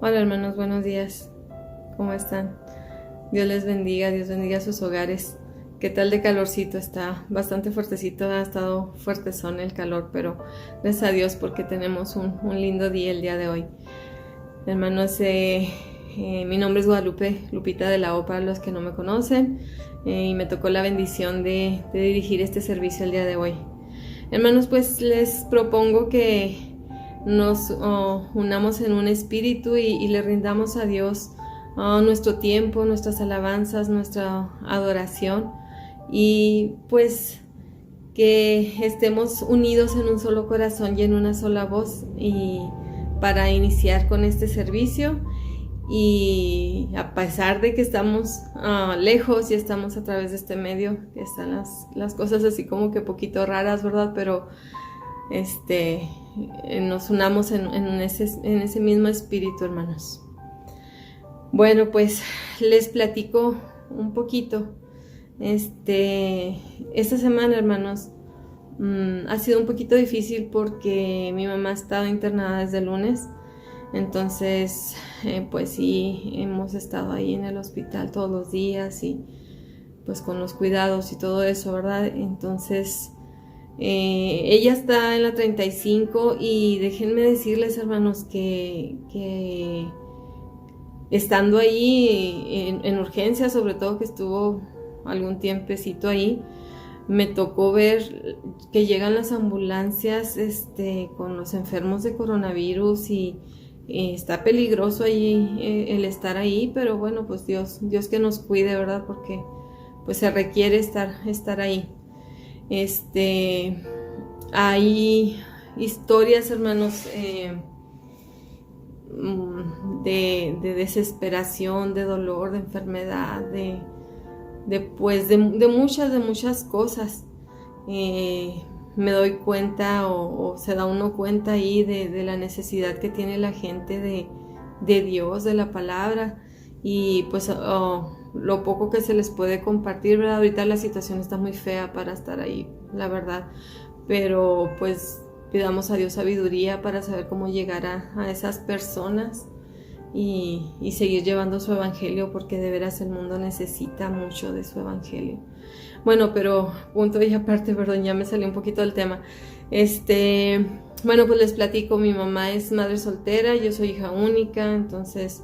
Hola hermanos, buenos días. ¿Cómo están? Dios les bendiga, Dios bendiga sus hogares. ¿Qué tal de calorcito? Está bastante fuertecito, ha estado fuertezón el calor, pero gracias a Dios porque tenemos un lindo día el día de hoy. Hermanos, mi nombre es Guadalupe Lupita de la O para los que no me conocen, y me tocó la bendición de dirigir este servicio el día de hoy. Hermanos, pues les propongo que nos unamos en un espíritu y le rindamos a Dios nuestro tiempo, nuestras alabanzas, nuestra adoración, y pues que estemos unidos en un solo corazón y en una sola voz y para iniciar con este servicio. Y a pesar de que estamos lejos y estamos a través de este medio, que están las cosas así como que poquito raras, ¿verdad? Pero nos unamos en ese mismo espíritu, hermanos. Bueno, pues les platico un poquito. Esta semana, hermanos, ha sido un poquito difícil porque mi mamá ha estado internada desde el lunes. Entonces, pues sí, hemos estado ahí en el hospital todos los días y pues con los cuidados y todo eso, ¿verdad? Entonces, ella está en la 35 y déjenme decirles, hermanos, que estando ahí en urgencia, sobre todo que estuvo algún tiempecito ahí, me tocó ver que llegan las ambulancias con los enfermos de coronavirus y está peligroso ahí el estar ahí, pero bueno, pues Dios que nos cuide, ¿verdad? Porque pues se requiere estar ahí. Hay historias, hermanos, de desesperación, de dolor, de enfermedad, de muchas cosas. Me doy cuenta o se da uno cuenta ahí de la necesidad que tiene la gente de Dios, de la palabra, y pues lo poco que se les puede compartir, ¿verdad? Ahorita la situación está muy fea para estar ahí, la verdad, pero pues pidamos a Dios sabiduría para saber cómo llegar a esas personas y seguir llevando su evangelio, porque de veras el mundo necesita mucho de su evangelio. Bueno, pero punto y aparte, perdón, ya me salió un poquito del tema. Bueno, pues les platico, mi mamá es madre soltera, yo soy hija única, entonces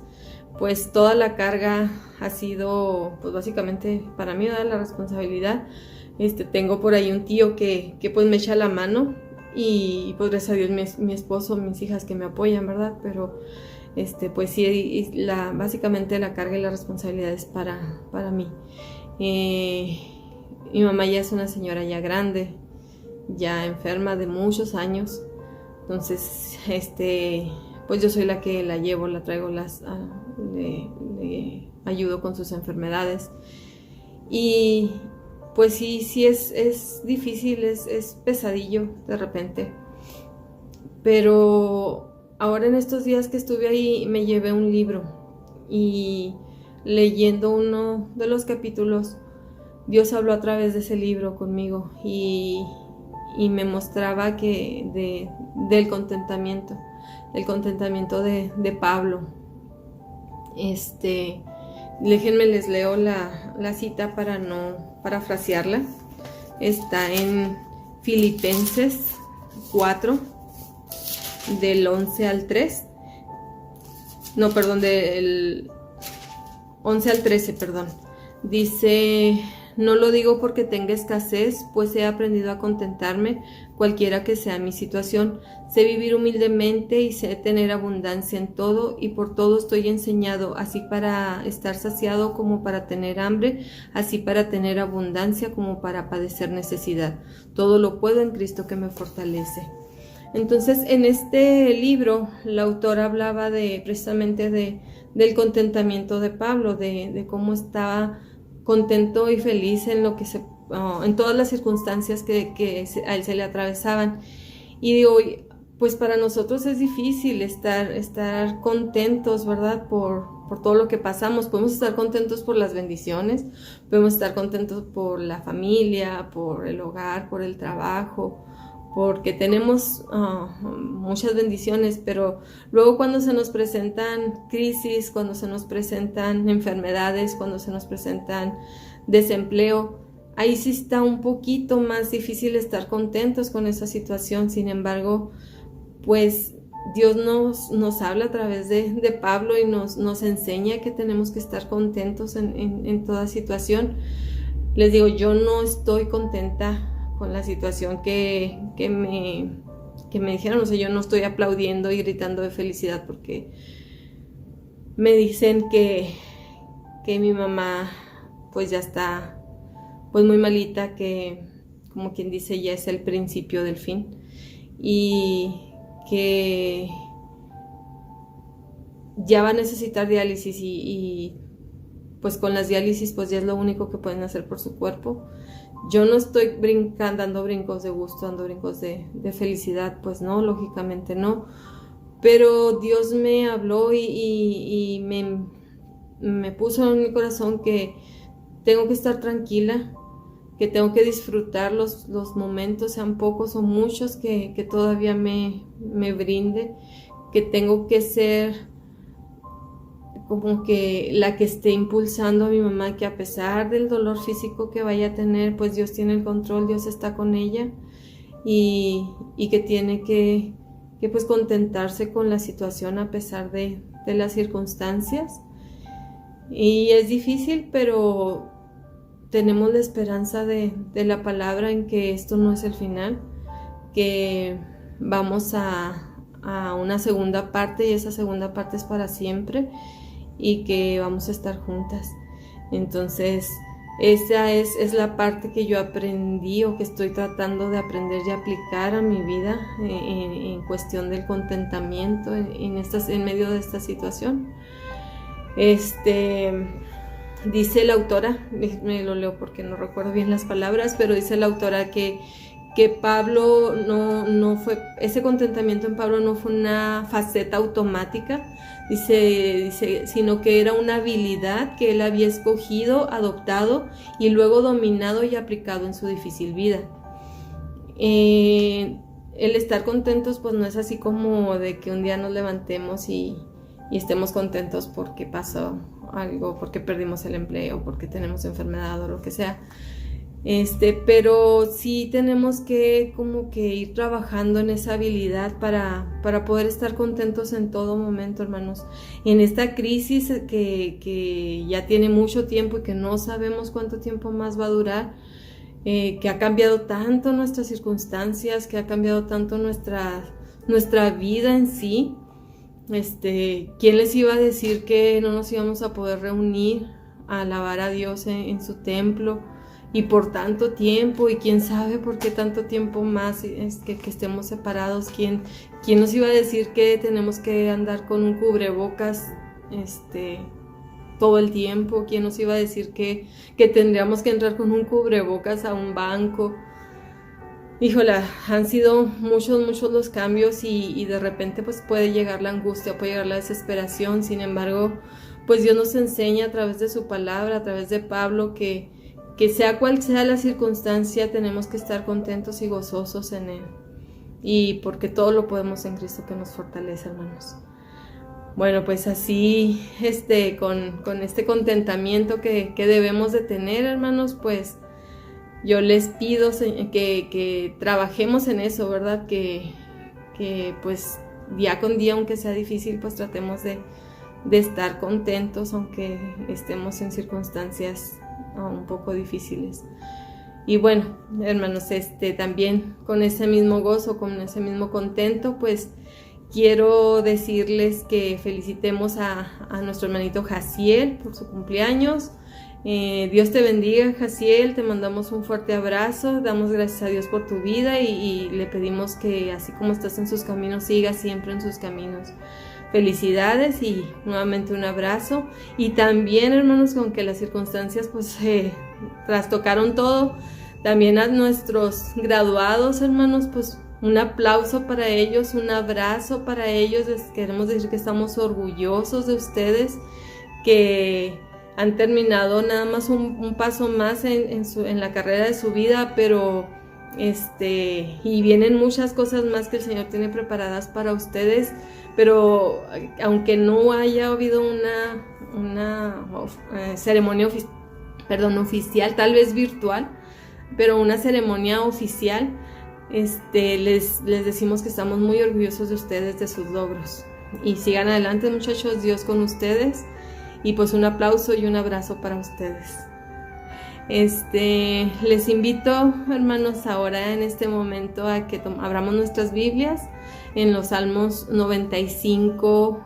pues toda la carga ha sido pues básicamente para mí, ¿verdad? La responsabilidad. Tengo por ahí un tío que pues me echa la mano y pues gracias a Dios mi esposo, mis hijas que me apoyan, ¿verdad? Pero pues sí, básicamente la carga y la responsabilidad es para mí. Mi mamá ya es una señora ya grande, ya enferma de muchos años, entonces pues yo soy la que la llevo, la traigo, le ayudo con sus enfermedades, y pues sí es difícil, es pesadillo de repente, pero ahora en estos días que estuve ahí me llevé un libro y leyendo uno de los capítulos, Dios habló a través de ese libro conmigo y me mostraba que del contentamiento de Pablo. Déjenme les leo la cita para no parafrasearla. Está en Filipenses 4, del 11 al 3. No, perdón, del 11 al 13, perdón. Dice: no lo digo porque tenga escasez, pues he aprendido a contentarme cualquiera que sea mi situación. Sé vivir humildemente y sé tener abundancia en todo, y por todo estoy enseñado, así para estar saciado como para tener hambre, así para tener abundancia como para padecer necesidad. Todo lo puedo en Cristo que me fortalece. Entonces, en este libro, la autora hablaba precisamente del contentamiento de Pablo, de cómo estaba contento y feliz en lo que en todas las circunstancias que a él se le atravesaban. Y digo, pues para nosotros es difícil estar contentos, ¿verdad? Por todo lo que pasamos. Podemos estar contentos por las bendiciones, podemos estar contentos por la familia, por el hogar, por el trabajo, porque tenemos muchas bendiciones, pero luego cuando se nos presentan crisis, cuando se nos presentan enfermedades, cuando se nos presentan desempleo, ahí sí está un poquito más difícil estar contentos con esa situación. Sin embargo, pues Dios nos habla a través de Pablo y nos enseña que tenemos que estar contentos en toda situación. Les digo, yo no estoy contenta con la situación que me dijeron. O sea, yo no estoy aplaudiendo y gritando de felicidad porque me dicen que mi mamá pues ya está pues muy malita, que como quien dice ya es el principio del fin, y que ya va a necesitar diálisis y pues con las diálisis pues ya es lo único que pueden hacer por su cuerpo. Yo no estoy dando brincos de gusto, dando brincos de felicidad, pues no, lógicamente no. Pero Dios me habló y me puso en mi corazón que tengo que estar tranquila, que tengo que disfrutar los momentos, sean pocos o muchos, que todavía me brinde, que tengo que ser como que la que esté impulsando a mi mamá, que a pesar del dolor físico que vaya a tener, pues Dios tiene el control, Dios está con ella, y que tiene que pues contentarse con la situación a pesar de las circunstancias. Y es difícil, pero tenemos la esperanza de la palabra en que esto no es el final, que vamos a una segunda parte, y esa segunda parte es para siempre, y que vamos a estar juntas. Entonces esa es la parte que yo aprendí, o que estoy tratando de aprender y aplicar a mi vida en cuestión del contentamiento en medio de esta situación. Dice la autora, me lo leo porque no recuerdo bien las palabras, pero dice la autora que Pablo no fue, ese contentamiento en Pablo no fue una faceta automática, dice, sino que era una habilidad que él había escogido, adoptado y luego dominado y aplicado en su difícil vida. El estar contentos pues no es así como de que un día nos levantemos y estemos contentos porque pasó algo, porque perdimos el empleo, porque tenemos enfermedad o lo que sea. Pero sí tenemos que como que ir trabajando en esa habilidad para poder estar contentos en todo momento, hermanos. En esta crisis que ya tiene mucho tiempo y que no sabemos cuánto tiempo más va a durar, que ha cambiado tanto nuestras circunstancias, que ha cambiado tanto nuestra vida en sí. ¿Quién les iba a decir que no nos íbamos a poder reunir a alabar a Dios en su templo? Y por tanto tiempo, y quién sabe por qué tanto tiempo más que estemos separados. ¿Quién nos iba a decir que tenemos que andar con un cubrebocas todo el tiempo? ¿Quién nos iba a decir que tendríamos que entrar con un cubrebocas a un banco? Híjola, han sido muchos los cambios, y de repente pues puede llegar la angustia, puede llegar la desesperación. Sin embargo, pues Dios nos enseña a través de su palabra, a través de Pablo, que sea cual sea la circunstancia, tenemos que estar contentos y gozosos en Él. Y porque todo lo podemos en Cristo que nos fortalece, hermanos. Bueno, pues así, con este contentamiento que debemos de tener, hermanos, pues yo les pido que trabajemos en eso, ¿verdad? Que pues día con día, aunque sea difícil, pues tratemos de estar contentos, aunque estemos en circunstancias un poco difíciles. Y bueno, hermanos, también con ese mismo gozo, con ese mismo contento, pues quiero decirles que felicitemos a nuestro hermanito Jaciel por su cumpleaños. Dios te bendiga, Jaciel, te mandamos un fuerte abrazo, damos gracias a Dios por tu vida y le pedimos que así como estás en sus caminos, sigas siempre en sus caminos. Felicidades y nuevamente un abrazo. Y también, hermanos, aunque las circunstancias pues trastocaron todo, también a nuestros graduados, hermanos, pues un aplauso para ellos, un abrazo para ellos. Les queremos decir que estamos orgullosos de ustedes, que han terminado nada más un paso más en la carrera de su vida, pero Y vienen muchas cosas más que el Señor tiene preparadas para ustedes, pero aunque no haya habido una ceremonia oficial, tal vez virtual, pero una ceremonia oficial, les decimos que estamos muy orgullosos de ustedes, de sus logros, y sigan adelante, muchachos, Dios con ustedes, y pues un aplauso y un abrazo para ustedes. Les invito, hermanos, ahora en este momento a que abramos nuestras Biblias en los Salmos 95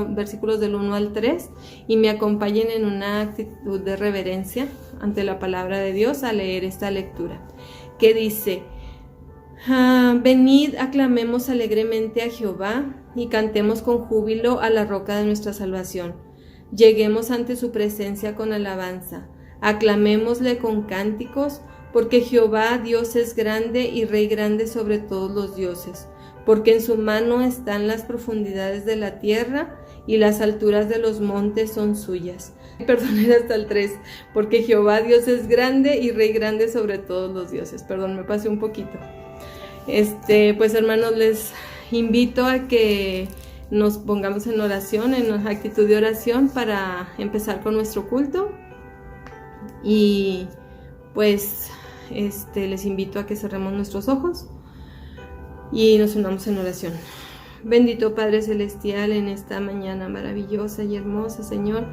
versículos del 1 al 3, y me acompañen en una actitud de reverencia ante la palabra de Dios a leer esta lectura, que dice: venid, aclamemos alegremente a Jehová y cantemos con júbilo a la roca de nuestra salvación. Lleguemos ante su presencia con alabanza. Aclamémosle con cánticos, porque Jehová Dios es grande y Rey grande sobre todos los dioses, porque en su mano están las profundidades de la tierra y las alturas de los montes son suyas. Perdón, era hasta el 3, porque Jehová Dios es grande y Rey grande sobre todos los dioses. Perdón, me pasé un poquito. Pues hermanos, les invito a que nos pongamos en oración, en actitud de oración para empezar con nuestro culto. Y pues les invito a que cerremos nuestros ojos y nos unamos en oración. Bendito Padre Celestial, en esta mañana maravillosa y hermosa, Señor,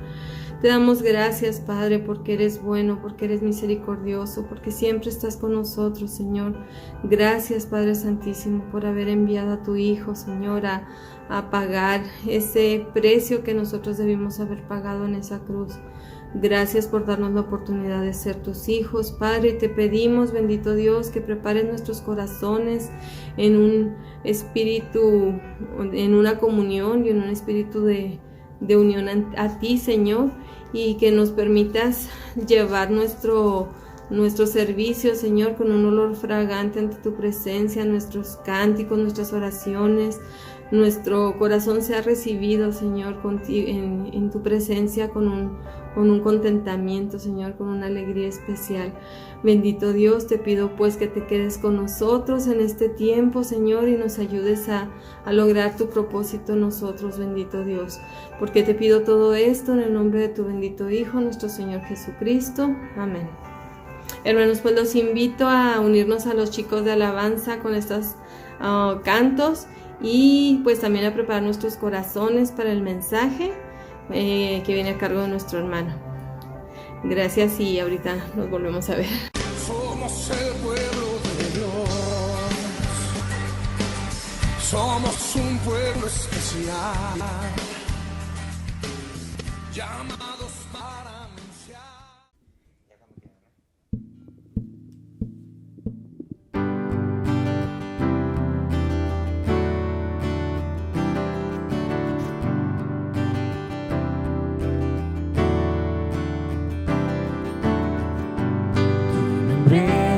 te damos gracias, Padre, porque eres bueno, porque eres misericordioso, porque siempre estás con nosotros, Señor. Gracias, Padre Santísimo, por haber enviado a tu Hijo, Señor, a pagar ese precio que nosotros debimos haber pagado en esa cruz. Gracias por darnos la oportunidad de ser tus hijos, Padre. Te pedimos, bendito Dios, que prepares nuestros corazones en un espíritu, en una comunión y en un espíritu de unión a ti, Señor, y que nos permitas llevar nuestro servicio, Señor, con un olor fragante ante tu presencia, nuestros cánticos, nuestras oraciones. Nuestro corazón sea recibido, Señor, en tu presencia con un contentamiento, Señor, con una alegría especial. Bendito Dios, te pido pues que te quedes con nosotros en este tiempo, Señor, y nos ayudes a lograr tu propósito en nosotros, bendito Dios. Porque te pido todo esto en el nombre de tu bendito Hijo, nuestro Señor Jesucristo. Amén. Hermanos, pues los invito a unirnos a los chicos de alabanza con estos cantos, y pues también a preparar nuestros corazones para el mensaje que viene a cargo de nuestro hermano. Gracias, y ahorita nos volvemos a ver. Somos el pueblo de Dios, somos un pueblo especial, llamados para anunciar.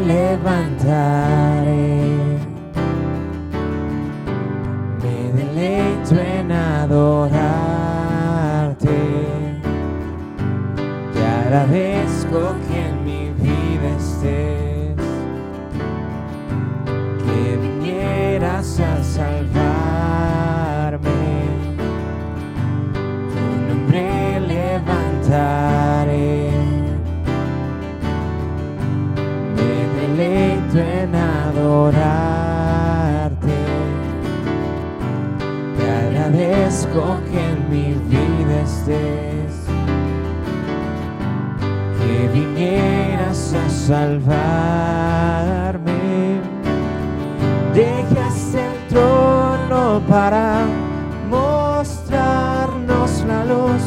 Levantaré, me deleito en adorarte, te agradezco que en mi vida estés, que vinieras a salvarme, tu nombre levantaré. Deleito en adorarte, te agradezco que en mi vida estés, que vinieras a salvarme. Dejaste el trono para mostrarnos la luz,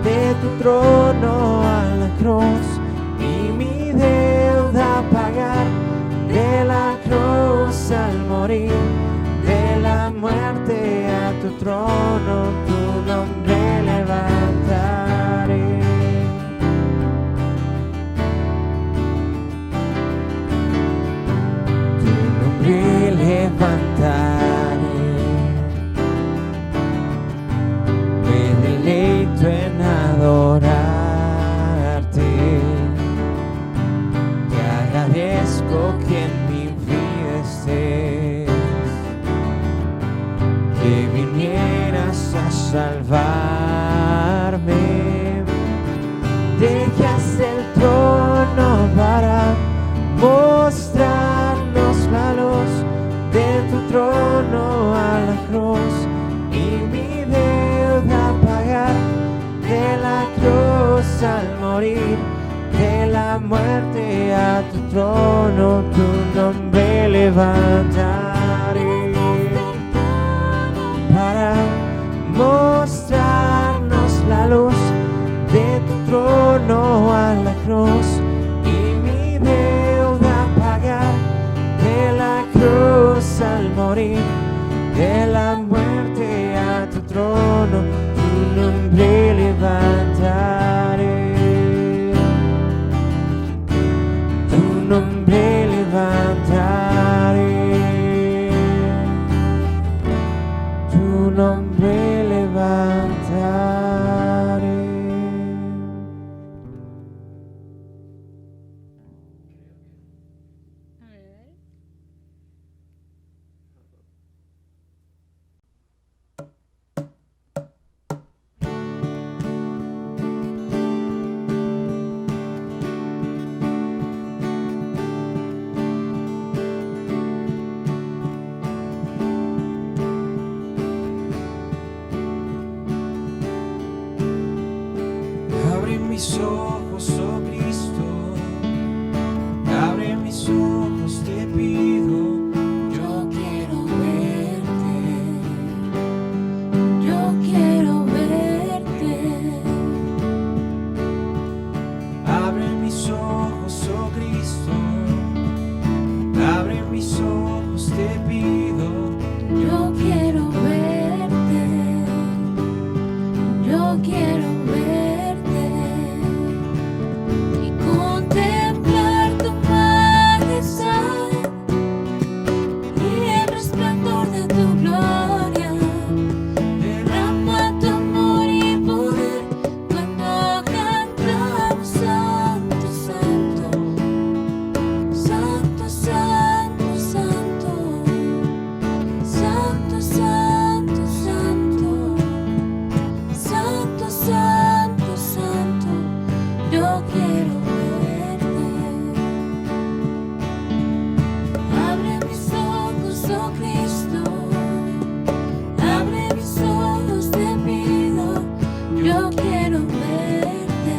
de tu trono a la cruz y mi deuda pagar, de la cruz al morir, de la muerte a tu trono, tu nombre levantaré. Tu nombre levantaré, me deleito en adorarte, te agradezco que en mi cruz al morir, de la muerte a tu trono, tu nombre levantaré para mostrarnos la luz de tu trono a la cruz y mi deuda pagar, de la cruz al morir, de la muerte a tu trono, tu nombre levantaré, tu nombre levantaré, tu nombre levantaré. Abre mis ojos, oh Cristo, abre mis ojos, te pido. Yo quiero verte, yo quiero verte. Abre mis ojos, oh Cristo, abre mis ojos, te pido. Yo quiero verte, yo quiero verte y contemplar tu majestad y el resplandor de tu gloria. Derrama tu amor y poder cuando cantamos santo, santo, santo, santo, santo, santo, santo, santo, santo, santo, santo. Yo quiero verte. Abre mis ojos, oh Cristo, abre mis ojos, te pido. Yo quiero verte,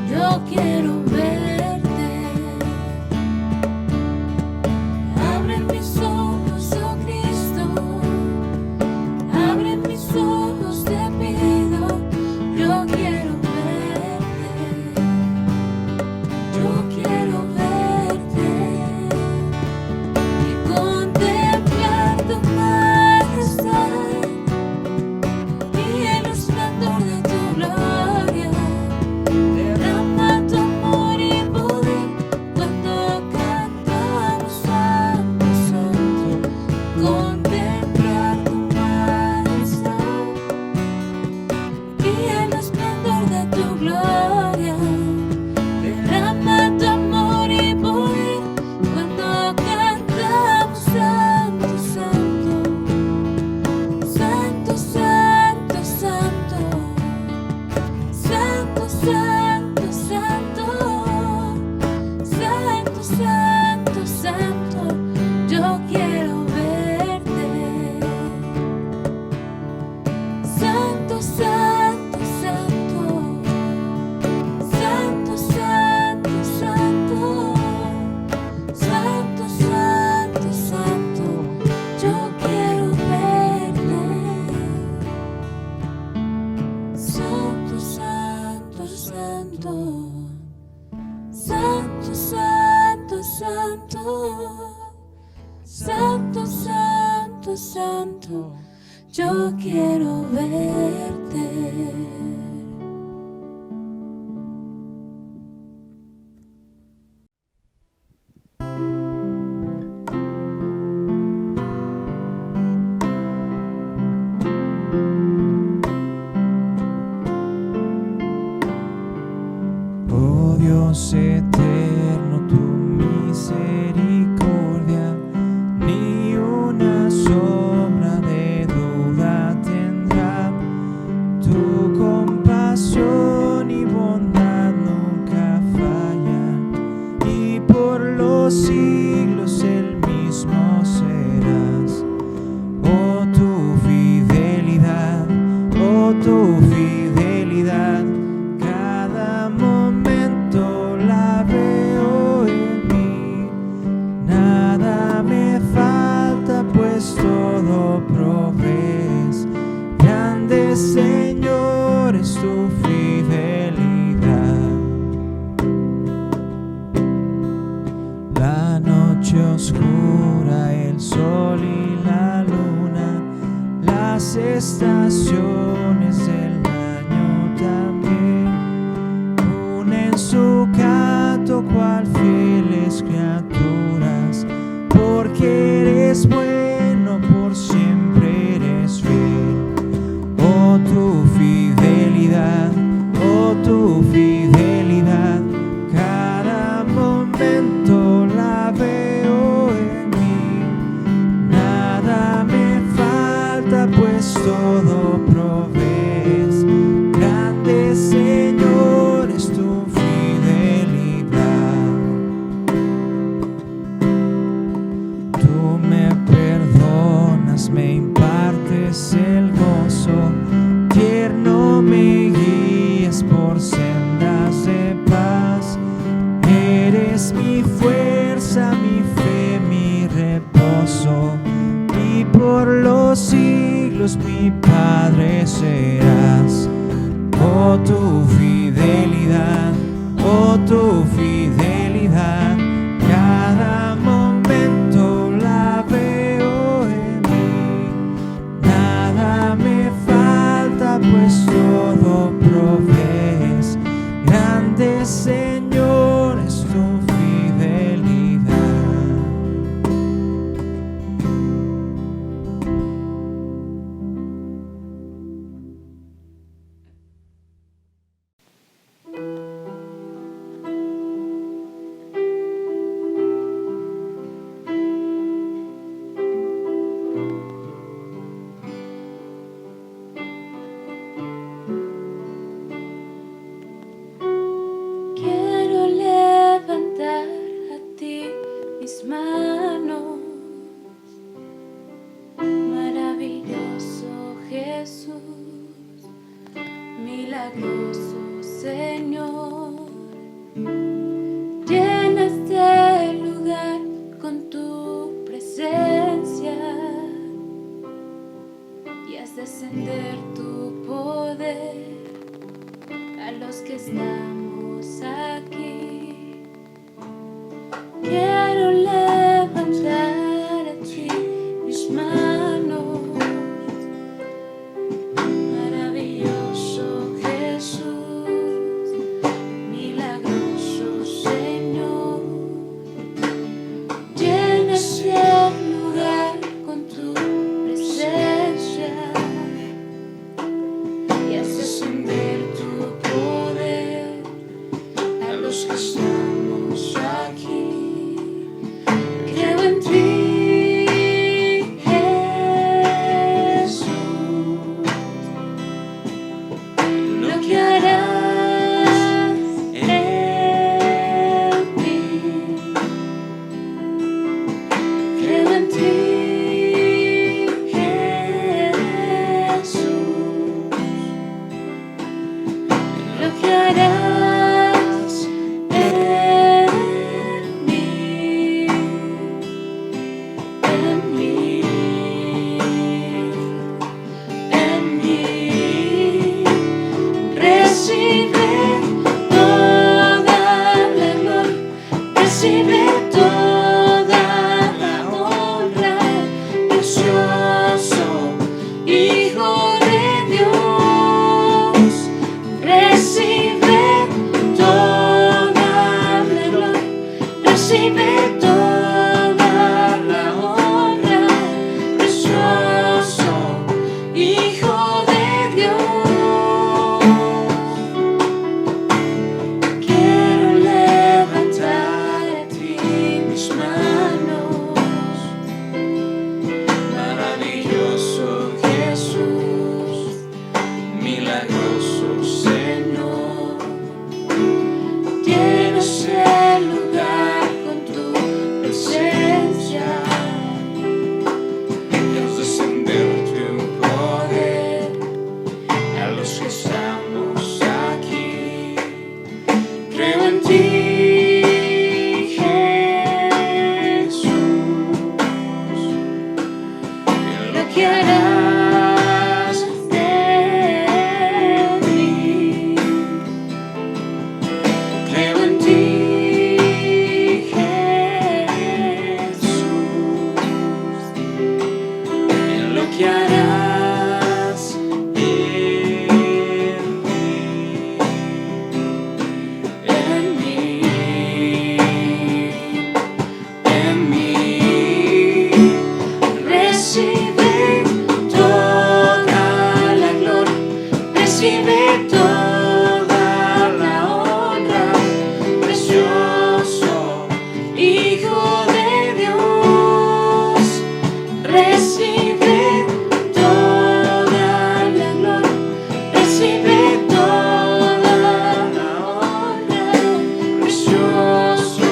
yo quiero verte. Abre mis ojos, oh Cristo, abre mis ojos, te pido. Yo quiero verte, yo quiero verte y contemplar tu majestad y el resplandor de tu gloria. Derrama tu amor y poder cuando cantamos santo, santo. Contemplar tu majestad y el resplandor de tu gloria. Derrama tu amor y poder cuando cantamos santo, santo, santo, santo, santo, santo, santo, santo, santo, santo, santo. Yo quiero verte. Santo, santo, santo, santo, santo, santo, santo, santo, santo. Yo quiero verte. Santo, santo, santo, santo, santo, santo, santo, santo, santo. Yo quiero verte. Oh Dios eterno, tu misericordia ni una sombra de duda tendrá. Tu compasión y bondad nunca fallan, y por los siglos el mismo serás. Oh tu fidelidad, Grande, Señor, es tu fidelidad. La noche oscura, el sol y la luna, las estaciones del año también unen su canto cual fieles criaturas, porque eres bueno, por siempre eres fiel. Oh, tu fidelidad, oh, tu fidelidad, cada momento la veo en mí. Nada me falta, pues todo provees. Grande, Señor, es tu fidelidad. Tú me perdonas, me impartes el gozo, tierno me guías por sendas de paz. Eres mi fuerza, mi fe, mi reposo, y por los siglos mi Padre serás. Oh, tu fidelidad, oh, tu fidelidad, cada momento la veo en mí. Nada me falta, pues todo provees. Grande, Señor, es tu fidelidad. Quiero levantar a ti mis manos, maravilloso Jesús, milagroso Señor. Llena este lugar con tu presencia y haz descender tu poder a los que estamos aquí. Quiero levantar a ti mis manos, maravilloso Jesús, milagroso Señor. Llena este lugar con tu presencia y haz descender tu poder a los que estamos aquí. Creo en ti, Jesús, lo que harás en mí. Creo en ti, Jesús, lo que harás en mí, en mí, en mí. Recibe toda la gloria, recibe toda la honra, precioso Hijo de Dios. Recibe toda la gloria, recibe toda la honra, precioso Hijo de Dios. Quiero levantar a ti mis manos, maravilloso Jesús, milagroso Señor. Llena ese lugar con tu recibe toda la honra, precioso Hijo de Dios, recibe toda la gloria, recibe toda la honra, precioso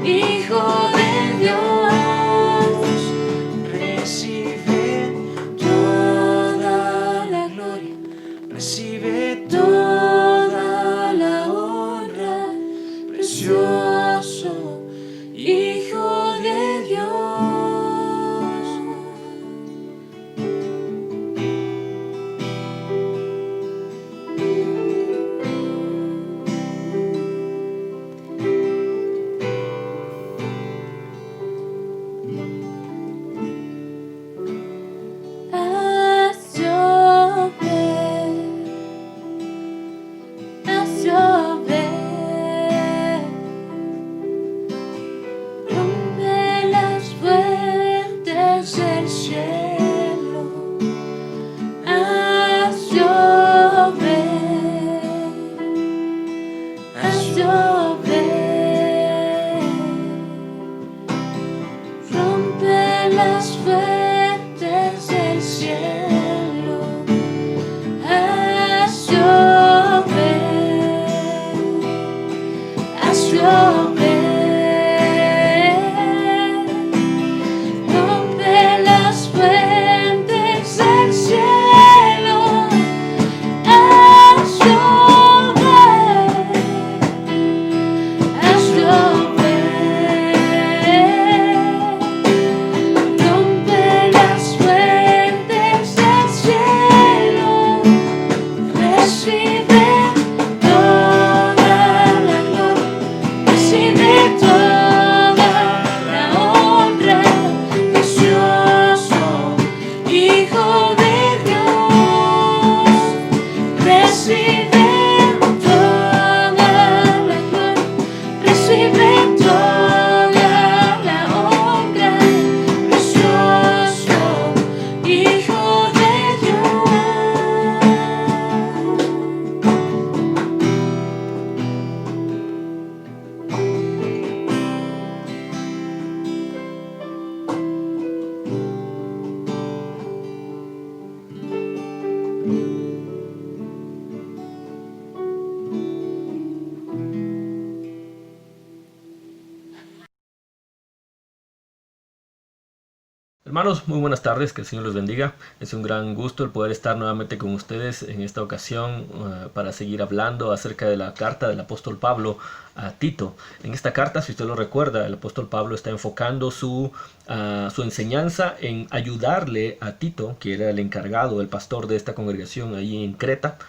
Hijo de Dios, Recibe toda la gloria, recibe toda la honra, precioso Hijo de Dios. Haz llover, rompe las fuentes del cielo, haz llover, rompe las fuentes del cielo, haz llover, rompe las fuentes del cielo, haz llover, rompe las fuentes del cielo, recibe toda la gloria, recibe toda la honra, precioso Hijo de Dios, recibe toda la gloria, recibe toda la honra, precioso Hijo de Dios. Hermanos, muy buenas tardes, que el Señor los bendiga. Es un gran gusto el poder estar nuevamente con ustedes en esta ocasión para seguir hablando acerca de la carta del apóstol Pablo a Tito. En esta carta, si usted lo recuerda, el apóstol Pablo está enfocando su enseñanza en ayudarle a Tito, que era el encargado, el pastor de esta congregación ahí en Creta,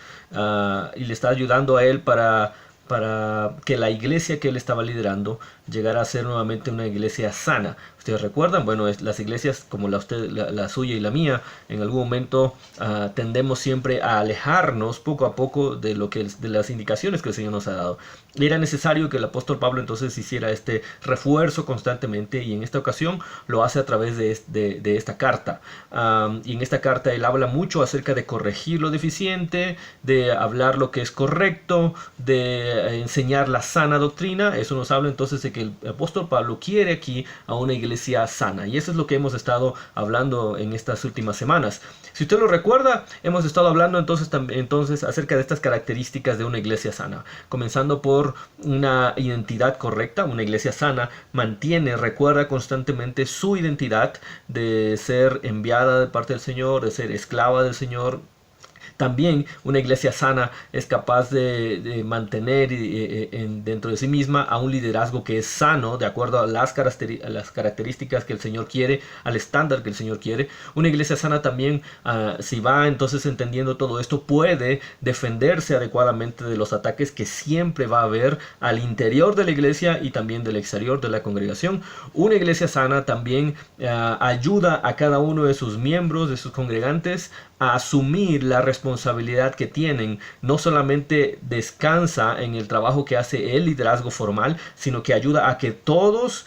y le está ayudando a él para que la iglesia que él estaba liderando llegara a ser nuevamente una iglesia sana. ¿Ustedes recuerdan? Bueno, las iglesias como la suya y la mía, en algún momento tendemos siempre a alejarnos poco a poco de las indicaciones que el Señor nos ha dado. Y era necesario que el apóstol Pablo entonces hiciera este refuerzo constantemente, y en esta ocasión lo hace a través de esta carta. Y en esta carta él habla mucho acerca de corregir lo deficiente, de hablar lo que es correcto, de enseñar la sana doctrina. Eso nos habla entonces de que el apóstol Pablo quiere aquí a una iglesia sana, y eso es lo que hemos estado hablando en estas últimas semanas. Si usted lo recuerda, hemos estado hablando entonces acerca de estas características de una iglesia sana, comenzando por una identidad correcta. Una iglesia sana recuerda constantemente su identidad de ser enviada de parte del Señor, de ser esclava del Señor. También una iglesia sana es capaz de mantener dentro de sí misma a un liderazgo que es sano, de acuerdo a las características que el Señor quiere, al estándar que el Señor quiere. Una iglesia sana también, si va entonces entendiendo todo esto, puede defenderse adecuadamente de los ataques que siempre va a haber al interior de la iglesia y también del exterior de la congregación. Una iglesia sana también ayuda a cada uno de sus miembros, de sus congregantes, a asumir la responsabilidad que tienen. No solamente descansa en el trabajo que hace el liderazgo formal, sino que ayuda a que todos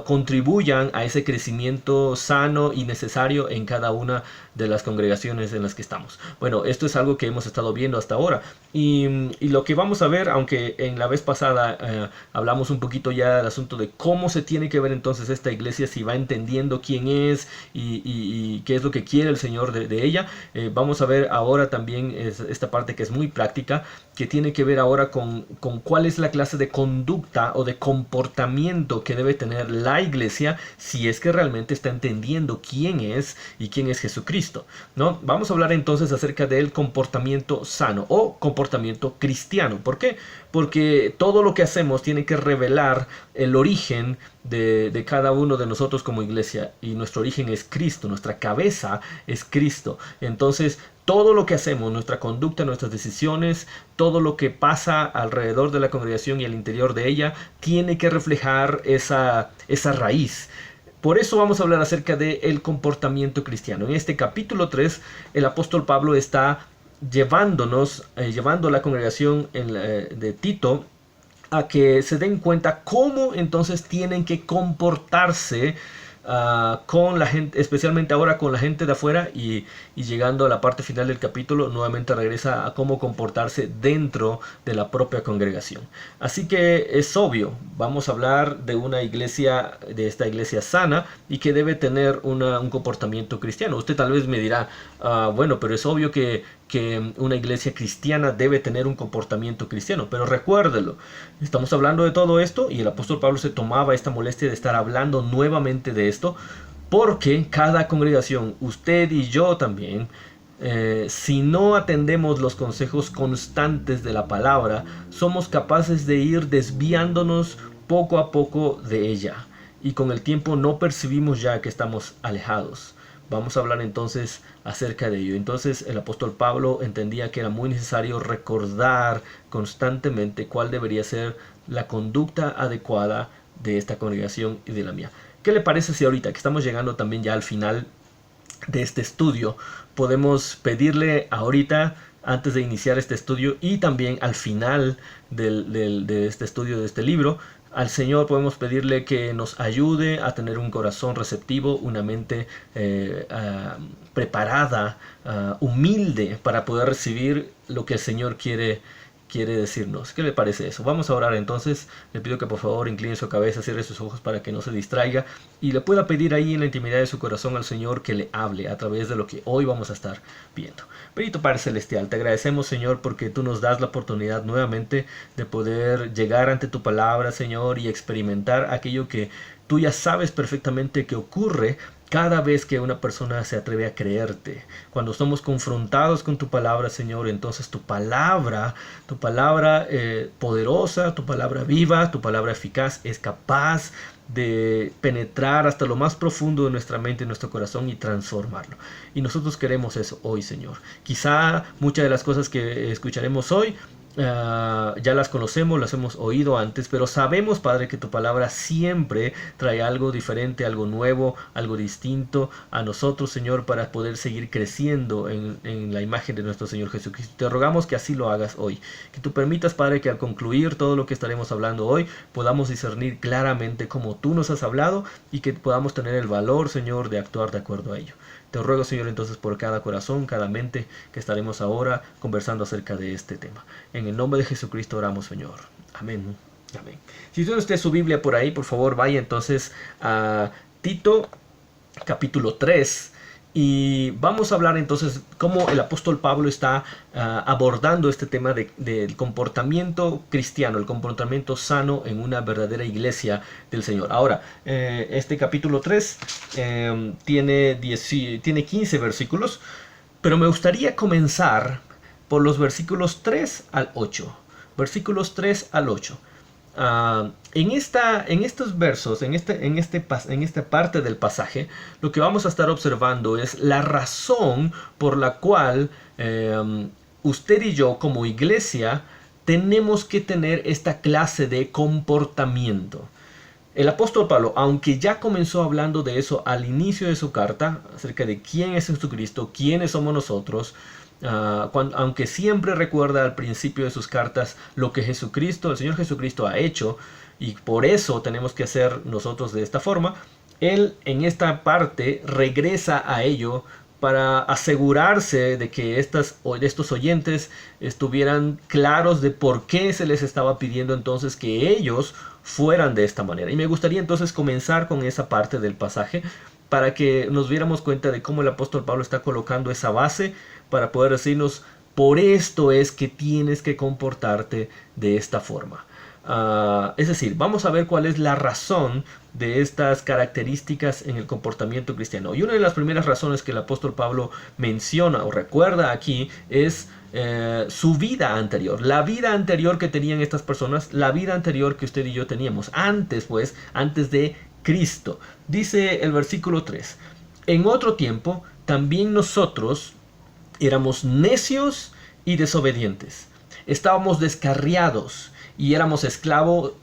contribuyan a ese crecimiento sano y necesario en cada una de las congregaciones en las que estamos. Bueno, esto es algo que hemos estado viendo hasta ahora, y lo que vamos a ver, aunque en la vez pasada hablamos un poquito ya del asunto de cómo se tiene que ver entonces esta iglesia, si va entendiendo quién es y qué es lo que quiere el Señor de ella. Vamos a ver ahora también esta parte que es muy práctica, que tiene que ver ahora con cuál es la clase de conducta o de comportamiento que debe tener la iglesia si es que realmente está entendiendo quién es y quién es Jesucristo, ¿no? Vamos a hablar entonces acerca del comportamiento sano o comportamiento cristiano. ¿Por qué? Porque todo lo que hacemos tiene que revelar el origen de cada uno de nosotros como iglesia, y nuestro origen es Cristo, nuestra cabeza es Cristo. Entonces todo lo que hacemos, nuestra conducta, nuestras decisiones, todo lo que pasa alrededor de la congregación y al interior de ella tiene que reflejar esa raíz. Por eso vamos a hablar acerca del comportamiento cristiano. En este capítulo 3 el apóstol Pablo está llevando a la congregación de Tito a que se den cuenta cómo entonces tienen que comportarse con la gente, especialmente ahora con la gente de afuera, y llegando a la parte final del capítulo nuevamente regresa a cómo comportarse dentro de la propia congregación. Así que es obvio, vamos a hablar de una iglesia, de esta iglesia sana y que debe tener un comportamiento cristiano. Usted tal vez me dirá, bueno, pero es obvio que una iglesia cristiana debe tener un comportamiento cristiano, pero recuérdelo, estamos hablando de todo esto y el apóstol Pablo se tomaba esta molestia de estar hablando nuevamente de esto, porque cada congregación, usted y yo también, si no atendemos los consejos constantes de la palabra, somos capaces de ir desviándonos poco a poco de ella, y con el tiempo no percibimos ya que estamos alejados. Vamos a hablar entonces acerca de ello. Entonces el apóstol Pablo entendía que era muy necesario recordar constantemente cuál debería ser la conducta adecuada de esta congregación y de la mía. ¿Qué le parece si ahorita que estamos llegando también ya al final de este estudio, podemos pedirle ahorita, antes de iniciar este estudio y también al final de este estudio, de este libro, al Señor podemos pedirle que nos ayude a tener un corazón receptivo, una mente preparada, humilde para poder recibir lo que el Señor quiere decirnos? ¿Qué le parece eso? Vamos a orar entonces. Le pido que por favor incline su cabeza, cierre sus ojos para que no se distraiga y le pueda pedir ahí en la intimidad de su corazón al Señor que le hable a través de lo que hoy vamos a estar viendo. Bendito Padre Celestial, te agradecemos, Señor, porque tú nos das la oportunidad nuevamente de poder llegar ante tu palabra, Señor, y experimentar aquello que tú ya sabes perfectamente que ocurre cada vez que una persona se atreve a creerte. Cuando somos confrontados con tu palabra, Señor, entonces tu palabra poderosa, tu palabra viva, tu palabra eficaz es capaz de penetrar hasta lo más profundo de nuestra mente y nuestro corazón y transformarlo. Y nosotros queremos eso hoy, Señor. Quizá muchas de las cosas que escucharemos hoy ya las conocemos, las hemos oído antes, pero sabemos, Padre, que tu palabra siempre trae algo diferente, algo nuevo, algo distinto a nosotros, Señor, para poder seguir creciendo en la imagen de nuestro Señor Jesucristo. Te rogamos que así lo hagas hoy, que tú permitas, Padre, que al concluir todo lo que estaremos hablando hoy, podamos discernir claramente cómo tú nos has hablado y que podamos tener el valor, Señor, de actuar de acuerdo a ello. Te ruego, Señor, entonces por cada corazón, cada mente que estaremos ahora conversando acerca de este tema. En el nombre de Jesucristo oramos, Señor. Amén. Amén. Si usted no esté su Biblia por ahí, por favor, vaya entonces a Tito, capítulo 3. Y vamos a hablar entonces cómo el apóstol Pablo está abordando este tema del comportamiento cristiano, el comportamiento sano en una verdadera iglesia del Señor. Ahora, este capítulo 3 tiene 15 versículos, pero me gustaría comenzar por los versículos 3 al 8. Versículos 3 al 8. En estos versos, en esta parte del pasaje, lo que vamos a estar observando es la razón por la cual usted y yo como iglesia tenemos que tener esta clase de comportamiento. El apóstol Pablo, aunque ya comenzó hablando de eso al inicio de su carta, acerca de quién es Jesucristo, quiénes somos nosotros, aunque siempre recuerda al principio de sus cartas lo que el Señor Jesucristo ha hecho, y por eso tenemos que hacer nosotros de esta forma, él en esta parte regresa a ello para asegurarse de que estos oyentes estuvieran claros de por qué se les estaba pidiendo entonces que ellos fueran de esta manera. Y me gustaría entonces comenzar con esa parte del pasaje para que nos diéramos cuenta de cómo el apóstol Pablo está colocando esa base para poder decirnos: por esto es que tienes que comportarte de esta forma. Es decir, vamos a ver cuál es la razón de estas características en el comportamiento cristiano. Y una de las primeras razones que el apóstol Pablo menciona o recuerda aquí es su vida anterior, la vida anterior que tenían estas personas, la vida anterior que usted y yo teníamos, antes de Cristo. Dice el versículo 3: en otro tiempo también nosotros éramos necios y desobedientes, estábamos descarriados y éramos esclavos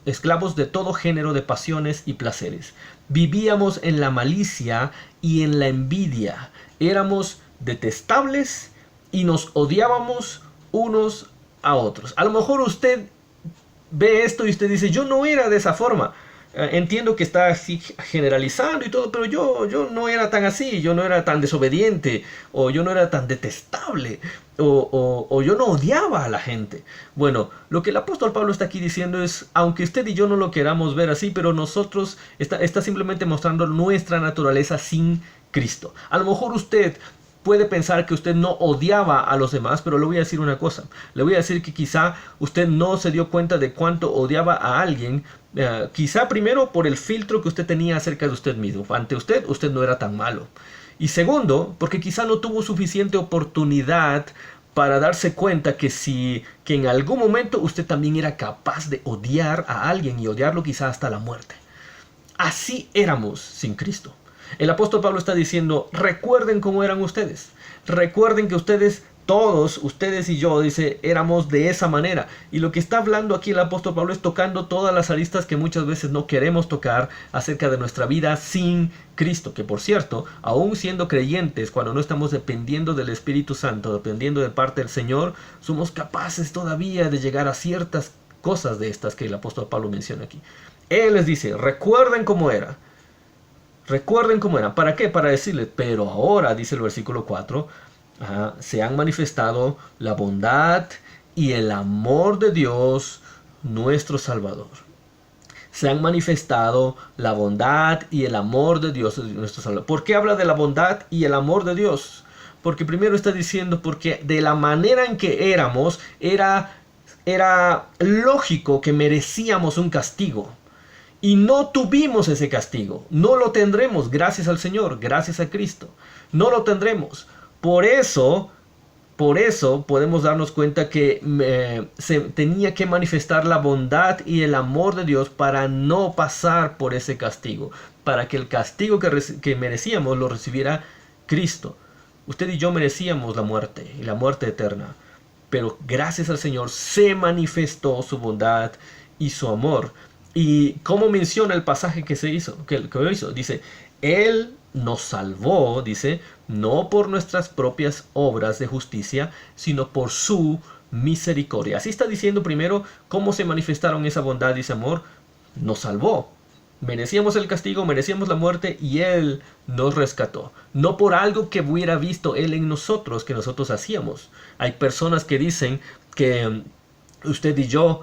de todo género de pasiones y placeres. Vivíamos en la malicia y en la envidia. Éramos detestables y nos odiábamos unos a otros. A lo mejor usted ve esto y usted dice: yo no era de esa forma. Entiendo que está así generalizando y todo, pero yo no era tan así, yo no era tan desobediente, o yo no era tan detestable, o yo no odiaba a la gente. Bueno, lo que el apóstol Pablo está aquí diciendo es, aunque usted y yo no lo queramos ver así, pero nosotros está simplemente mostrando nuestra naturaleza sin Cristo. A lo mejor usted puede pensar que usted no odiaba a los demás, pero le voy a decir una cosa. Le voy a decir que quizá usted no se dio cuenta de cuánto odiaba a alguien, quizá primero por el filtro que usted tenía acerca de usted mismo. Ante usted no era tan malo. Y segundo, porque quizá no tuvo suficiente oportunidad para darse cuenta que en algún momento usted también era capaz de odiar a alguien y odiarlo quizá hasta la muerte. Así éramos sin Cristo. El apóstol Pablo está diciendo: recuerden cómo eran ustedes. Recuerden que todos ustedes y yo, dice, éramos de esa manera. Y lo que está hablando aquí el apóstol Pablo es tocando todas las aristas que muchas veces no queremos tocar acerca de nuestra vida sin Cristo. Que por cierto, aún siendo creyentes, cuando no estamos dependiendo del Espíritu Santo, dependiendo de parte del Señor, somos capaces todavía de llegar a ciertas cosas de estas que el apóstol Pablo menciona aquí. Él les dice: recuerden cómo era. Recuerden cómo era. ¿Para qué? Para decirles: pero ahora, dice el versículo 4, se han manifestado la bondad y el amor de Dios, nuestro Salvador. Se han manifestado la bondad y el amor de Dios, nuestro Salvador. ¿Por qué habla de la bondad y el amor de Dios? Porque primero está diciendo, porque de la manera en que éramos, era lógico que merecíamos un castigo. Y no tuvimos ese castigo. No lo tendremos, gracias al Señor, gracias a Cristo. No lo tendremos. Por eso podemos darnos cuenta que se tenía que manifestar la bondad y el amor de Dios para no pasar por ese castigo. Para que el castigo que merecíamos lo recibiera Cristo. Usted y yo merecíamos la muerte y la muerte eterna. Pero gracias al Señor se manifestó su bondad y su amor. Y como menciona el pasaje que hizo, dice: Él nos salvó, dice, no por nuestras propias obras de justicia, sino por su misericordia. Así está diciendo primero cómo se manifestaron esa bondad y ese amor. Nos salvó. Merecíamos el castigo, merecíamos la muerte, y Él nos rescató. No por algo que hubiera visto Él en nosotros, que nosotros hacíamos. Hay personas que dicen que usted y yo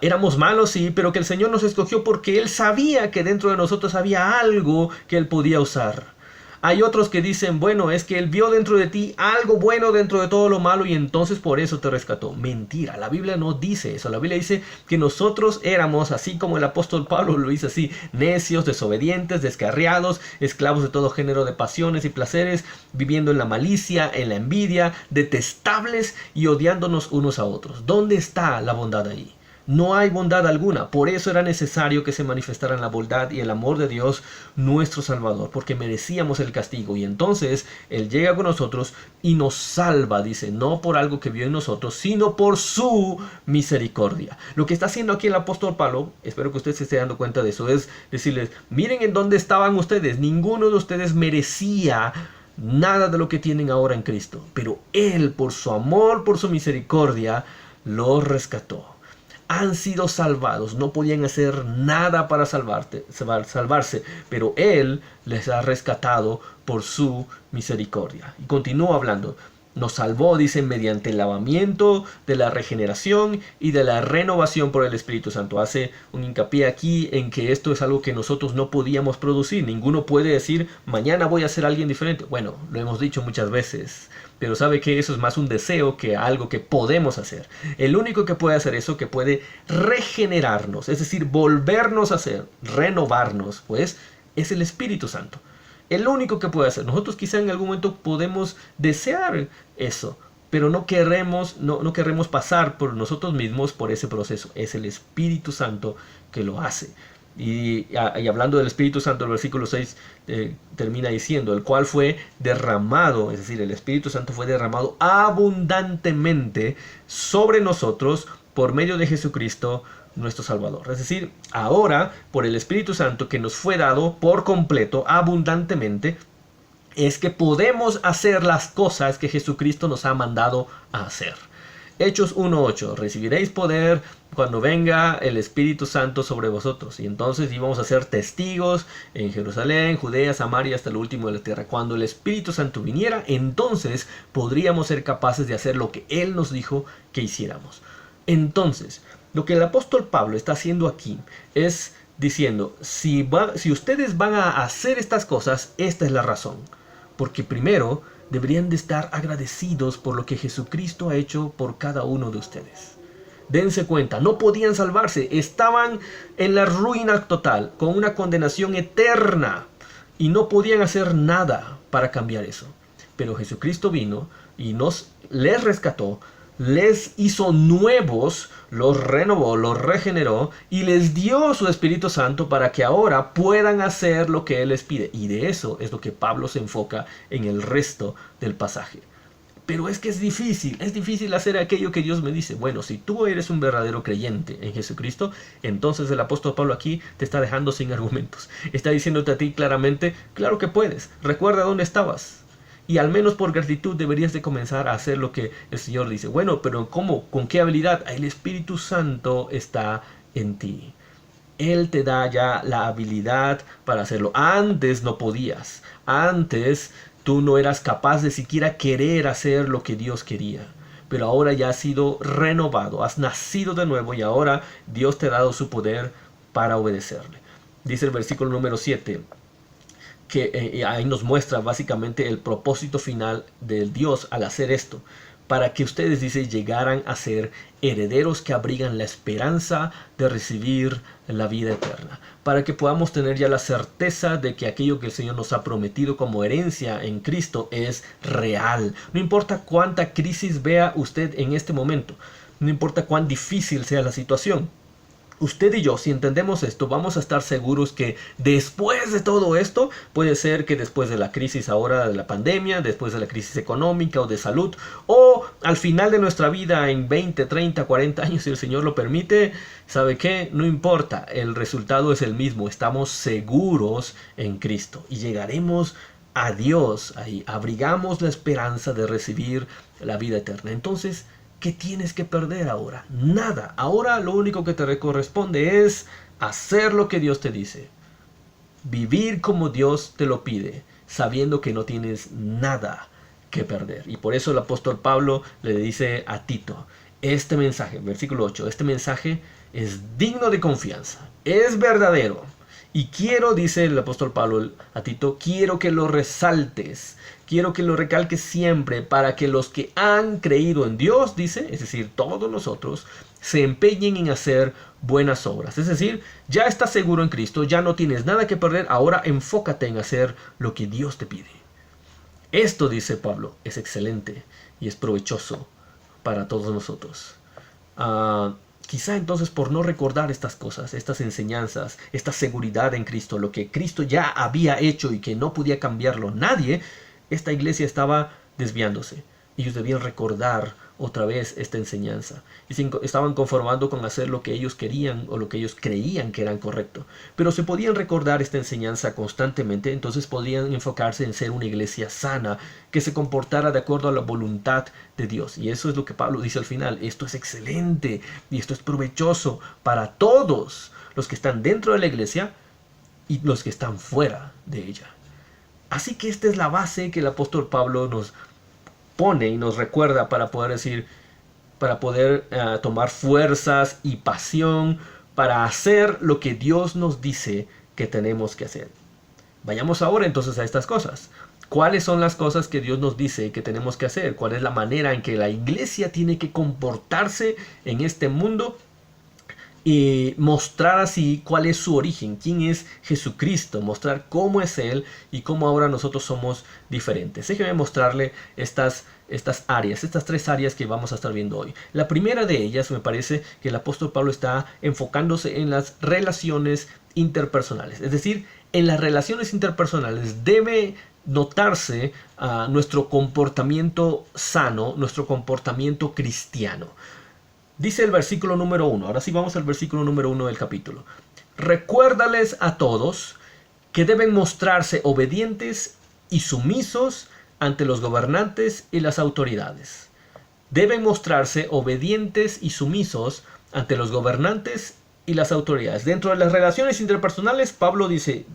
éramos malos, sí, pero que el Señor nos escogió porque Él sabía que dentro de nosotros había algo que Él podía usar. Hay otros que dicen: bueno, es que Él vio dentro de ti algo bueno dentro de todo lo malo y entonces por eso te rescató. Mentira, la Biblia no dice eso. La Biblia dice que nosotros éramos, así como el apóstol Pablo lo dice así, necios, desobedientes, descarriados, esclavos de todo género de pasiones y placeres, viviendo en la malicia, en la envidia, detestables y odiándonos unos a otros. ¿Dónde está la bondad ahí? No hay bondad alguna. Por eso era necesario que se manifestaran la bondad y el amor de Dios, nuestro Salvador, porque merecíamos el castigo. Y entonces Él llega con nosotros y nos salva, dice, no por algo que vio en nosotros, sino por su misericordia. Lo que está haciendo aquí el apóstol Pablo, espero que usted se esté dando cuenta de eso, es decirles: miren en dónde estaban ustedes. Ninguno de ustedes merecía nada de lo que tienen ahora en Cristo, pero Él, por su amor, por su misericordia, los rescató. han sido salvados. No podían hacer nada para salvarse, pero Él les ha rescatado por su misericordia. Y continúa hablando. Nos salvó, dice, mediante el lavamiento de la regeneración y de la renovación por el Espíritu Santo. Hace un hincapié aquí en que esto es algo que nosotros no podíamos producir. Ninguno puede decir, mañana voy a ser alguien diferente. Bueno, lo hemos dicho muchas veces, pero sabe que eso es más un deseo que algo que podemos hacer. El único que puede hacer eso, que puede regenerarnos, es decir, volvernos a hacer, renovarnos, pues, es el Espíritu Santo. El único que puede hacer. Nosotros quizá en algún momento podemos desear eso, pero no queremos pasar por nosotros mismos por ese proceso. Es el Espíritu Santo que lo hace. Y hablando del Espíritu Santo, el versículo 6 termina diciendo, el cual fue derramado, es decir, el Espíritu Santo fue derramado abundantemente sobre nosotros por medio de Jesucristo, nuestro Salvador. Es decir, ahora, por el Espíritu Santo que nos fue dado por completo, abundantemente, es que podemos hacer las cosas que Jesucristo nos ha mandado a hacer. Hechos 1:8, recibiréis poder cuando venga el Espíritu Santo sobre vosotros. Y entonces íbamos a ser testigos en Jerusalén, Judea, Samaria, hasta el último de la tierra. Cuando el Espíritu Santo viniera, entonces podríamos ser capaces de hacer lo que Él nos dijo que hiciéramos. Entonces, lo que el apóstol Pablo está haciendo aquí es diciendo, si ustedes van a hacer estas cosas, esta es la razón. Porque primero deberían de estar agradecidos por lo que Jesucristo ha hecho por cada uno de ustedes. Dense cuenta, no podían salvarse, estaban en la ruina total, con una condenación eterna, y no podían hacer nada para cambiar eso. Pero Jesucristo vino y les rescató, les hizo nuevos, los renovó, los regeneró y les dio su Espíritu Santo para que ahora puedan hacer lo que Él les pide. Y de eso es lo que Pablo se enfoca en el resto del pasaje. Pero es que es difícil hacer aquello que Dios me dice. Bueno, si tú eres un verdadero creyente en Jesucristo, entonces el apóstol Pablo aquí te está dejando sin argumentos. Está diciéndote a ti claramente, claro que puedes, recuerda dónde estabas. Y al menos por gratitud deberías de comenzar a hacer lo que el Señor dice. Bueno, pero ¿cómo? ¿Con qué habilidad? El Espíritu Santo está en ti. Él te da ya la habilidad para hacerlo. Antes no podías. Antes tú no eras capaz de siquiera querer hacer lo que Dios quería. Pero ahora ya has sido renovado. Has nacido de nuevo y ahora Dios te ha dado su poder para obedecerle. Dice el versículo número 7. Que ahí nos muestra básicamente el propósito final de Dios al hacer esto, para que ustedes, dice, llegaran a ser herederos que abrigan la esperanza de recibir la vida eterna, para que podamos tener ya la certeza de que aquello que el Señor nos ha prometido como herencia en Cristo es real. No importa cuánta crisis vea usted en este momento, no importa cuán difícil sea la situación. Usted y yo, si entendemos esto, vamos a estar seguros que después de todo esto, puede ser que después de la crisis ahora de la pandemia, después de la crisis económica o de salud, o al final de nuestra vida en 20, 30, 40 años, si el Señor lo permite, ¿sabe qué? No importa, el resultado es el mismo, estamos seguros en Cristo y llegaremos a Dios, ahí abrigamos la esperanza de recibir la vida eterna. Entonces, ¿qué tienes que perder ahora? Nada. Ahora lo único que te corresponde es hacer lo que Dios te dice. Vivir como Dios te lo pide, sabiendo que no tienes nada que perder. Y por eso el apóstol Pablo le dice a Tito, este mensaje, versículo 8, este mensaje es digno de confianza, es verdadero. Y quiero, dice el apóstol Pablo a Tito, quiero que lo resaltes, quiero que lo recalques siempre para que los que han creído en Dios, dice, es decir, todos nosotros, se empeñen en hacer buenas obras. Es decir, ya estás seguro en Cristo, ya no tienes nada que perder, ahora enfócate en hacer lo que Dios te pide. Esto, dice Pablo, es excelente y es provechoso para todos nosotros. Quizá entonces por no recordar estas cosas, estas enseñanzas, esta seguridad en Cristo, lo que Cristo ya había hecho y que no podía cambiarlo nadie, esta iglesia estaba desviándose. Ellos debían recordar otra vez esta enseñanza. Y estaban conformando con hacer lo que ellos querían o lo que ellos creían que eran correcto. Pero se podían recordar esta enseñanza constantemente, entonces podían enfocarse en ser una iglesia sana, que se comportara de acuerdo a la voluntad de Dios. Y eso es lo que Pablo dice al final. Esto es excelente y esto es provechoso para todos los que están dentro de la iglesia y los que están fuera de ella. Así que esta es la base que el apóstol Pablo nos pone y nos recuerda para poder tomar fuerzas y pasión para hacer lo que Dios nos dice que tenemos que hacer. Vayamos ahora entonces a estas cosas. ¿Cuáles son las cosas que Dios nos dice que tenemos que hacer? ¿Cuál es la manera en que la iglesia tiene que comportarse en este mundo? Y mostrar así cuál es su origen, quién es Jesucristo, mostrar cómo es Él y cómo ahora nosotros somos diferentes. Déjeme mostrarle estas áreas, estas 3 áreas que vamos a estar viendo hoy. La primera de ellas, me parece que el apóstol Pablo está enfocándose en las relaciones interpersonales. Es decir, en las relaciones interpersonales debe notarse nuestro comportamiento sano, nuestro comportamiento cristiano. Dice el versículo número 1, ahora sí vamos al versículo número 1 del capítulo. Recuérdales a todos que deben mostrarse obedientes y sumisos ante los gobernantes y las autoridades. Deben mostrarse obedientes y sumisos ante los gobernantes y las autoridades. Dentro de las relaciones interpersonales, Pablo dice,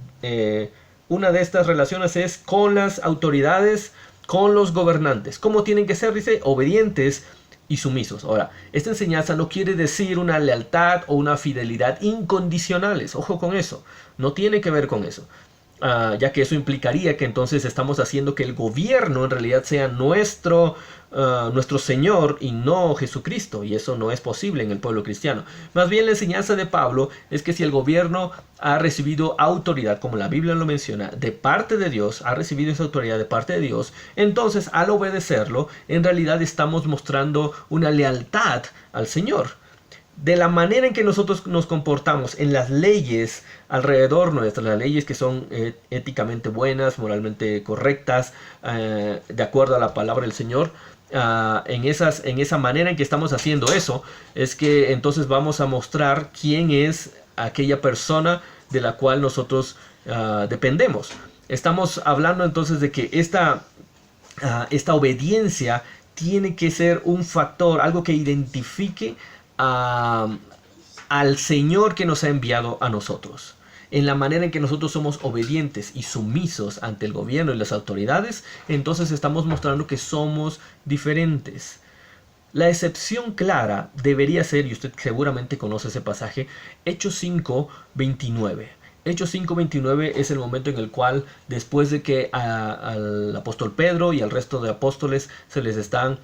una de estas relaciones es con las autoridades, con los gobernantes. ¿Cómo tienen que ser? Dice, obedientes y sumisos. Ahora, esta enseñanza no quiere decir una lealtad o una fidelidad incondicionales. Ojo con eso. No tiene que ver con eso. Ya que eso implicaría que entonces estamos haciendo que el gobierno en realidad sea nuestro Señor y no Jesucristo. Y eso no es posible en el pueblo cristiano. Más bien la enseñanza de Pablo es que si el gobierno ha recibido autoridad, como la Biblia lo menciona, de parte de Dios, ha recibido esa autoridad de parte de Dios, entonces al obedecerlo, en realidad estamos mostrando una lealtad al Señor. De la manera en que nosotros nos comportamos en las leyes alrededor nuestras, las leyes que son éticamente buenas, moralmente correctas, de acuerdo a la palabra del Señor, en esa manera en que estamos haciendo eso, es que entonces vamos a mostrar quién es aquella persona de la cual nosotros dependemos. Estamos hablando entonces de que esta obediencia tiene que ser un factor, algo que identifique al Señor que nos ha enviado a nosotros. En la manera en que nosotros somos obedientes y sumisos ante el gobierno y las autoridades, entonces estamos mostrando que somos diferentes. La excepción clara debería ser, y usted seguramente conoce ese pasaje, Hechos 5:29. Hechos 5:29 es el momento en el cual, después de que al apóstol Pedro y al resto de apóstoles se les están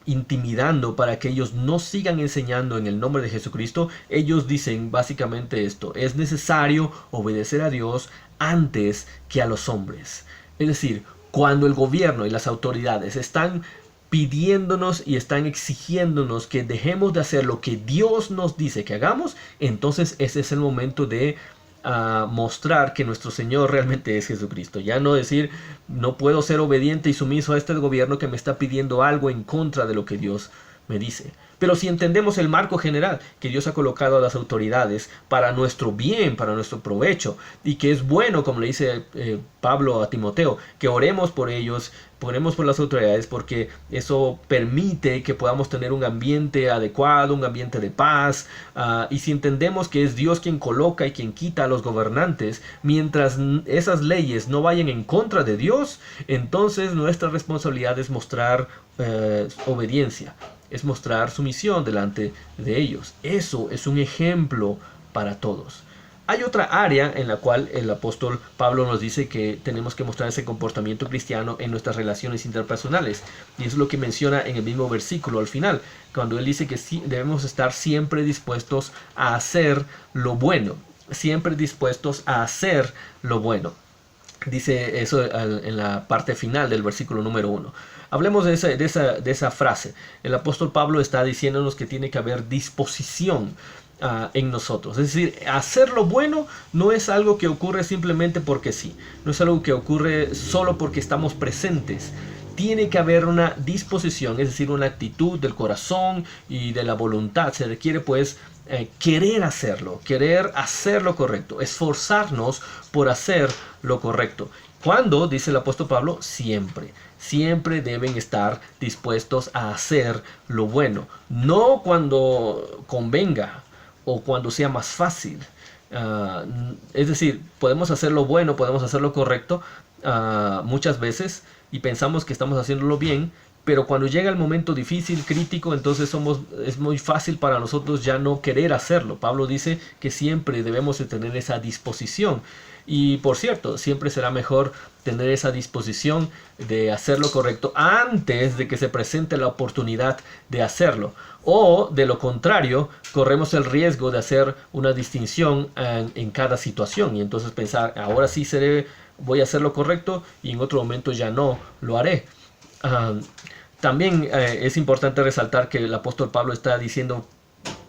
intimidando para que ellos no sigan enseñando en el nombre de Jesucristo, ellos dicen básicamente esto: es necesario obedecer a Dios antes que a los hombres. Es decir, cuando el gobierno y las autoridades están pidiéndonos y están exigiéndonos que dejemos de hacer lo que Dios nos dice que hagamos, entonces ese es el momento de mostrar que nuestro Señor realmente es Jesucristo. Ya no decir, no puedo ser obediente y sumiso a este gobierno que me está pidiendo algo en contra de lo que Dios me dice. Pero si entendemos el marco general que Dios ha colocado a las autoridades para nuestro bien, para nuestro provecho, y que es bueno, como le dice Pablo a Timoteo, que oremos por ellos, oremos por las autoridades, porque eso permite que podamos tener un ambiente adecuado, un ambiente de paz. Y si entendemos que es Dios quien coloca y quien quita a los gobernantes, mientras esas leyes no vayan en contra de Dios, entonces nuestra responsabilidad es mostrar obediencia, es mostrar sumisión delante de ellos. Eso es un ejemplo para todos. Hay otra área en la cual el apóstol Pablo nos dice que tenemos que mostrar ese comportamiento cristiano en nuestras relaciones interpersonales. Y eso es lo que menciona en el mismo versículo al final, cuando él dice que sí, debemos estar siempre dispuestos a hacer lo bueno. Siempre dispuestos a hacer lo bueno. Dice eso en la parte final del versículo número 1. Hablemos de esa frase. El apóstol Pablo está diciéndonos que tiene que haber disposición en nosotros. Es decir, hacer lo bueno no es algo que ocurre simplemente porque sí. No es algo que ocurre solo porque estamos presentes. tiene que haber una disposición, es decir, una actitud del corazón y de la voluntad. Se requiere pues querer hacerlo correcto, esforzarnos por hacer lo correcto. ¿Cuándo? Dice el apóstol Pablo, siempre. Siempre deben estar dispuestos a hacer lo bueno. No cuando convenga o cuando sea más fácil. Es decir, podemos hacer lo bueno, podemos hacer lo correcto muchas veces y pensamos que estamos haciéndolo bien, pero cuando llega el momento difícil, crítico, entonces es muy fácil para nosotros ya no querer hacerlo. Pablo dice que siempre debemos de tener esa disposición. Y por cierto, siempre será mejor tener esa disposición de hacer lo correcto antes de que se presente la oportunidad de hacerlo. O de lo contrario, corremos el riesgo de hacer una distinción en cada situación y entonces pensar, ahora sí voy a hacer lo correcto y en otro momento ya no lo haré. También es importante resaltar que el apóstol Pablo está diciendo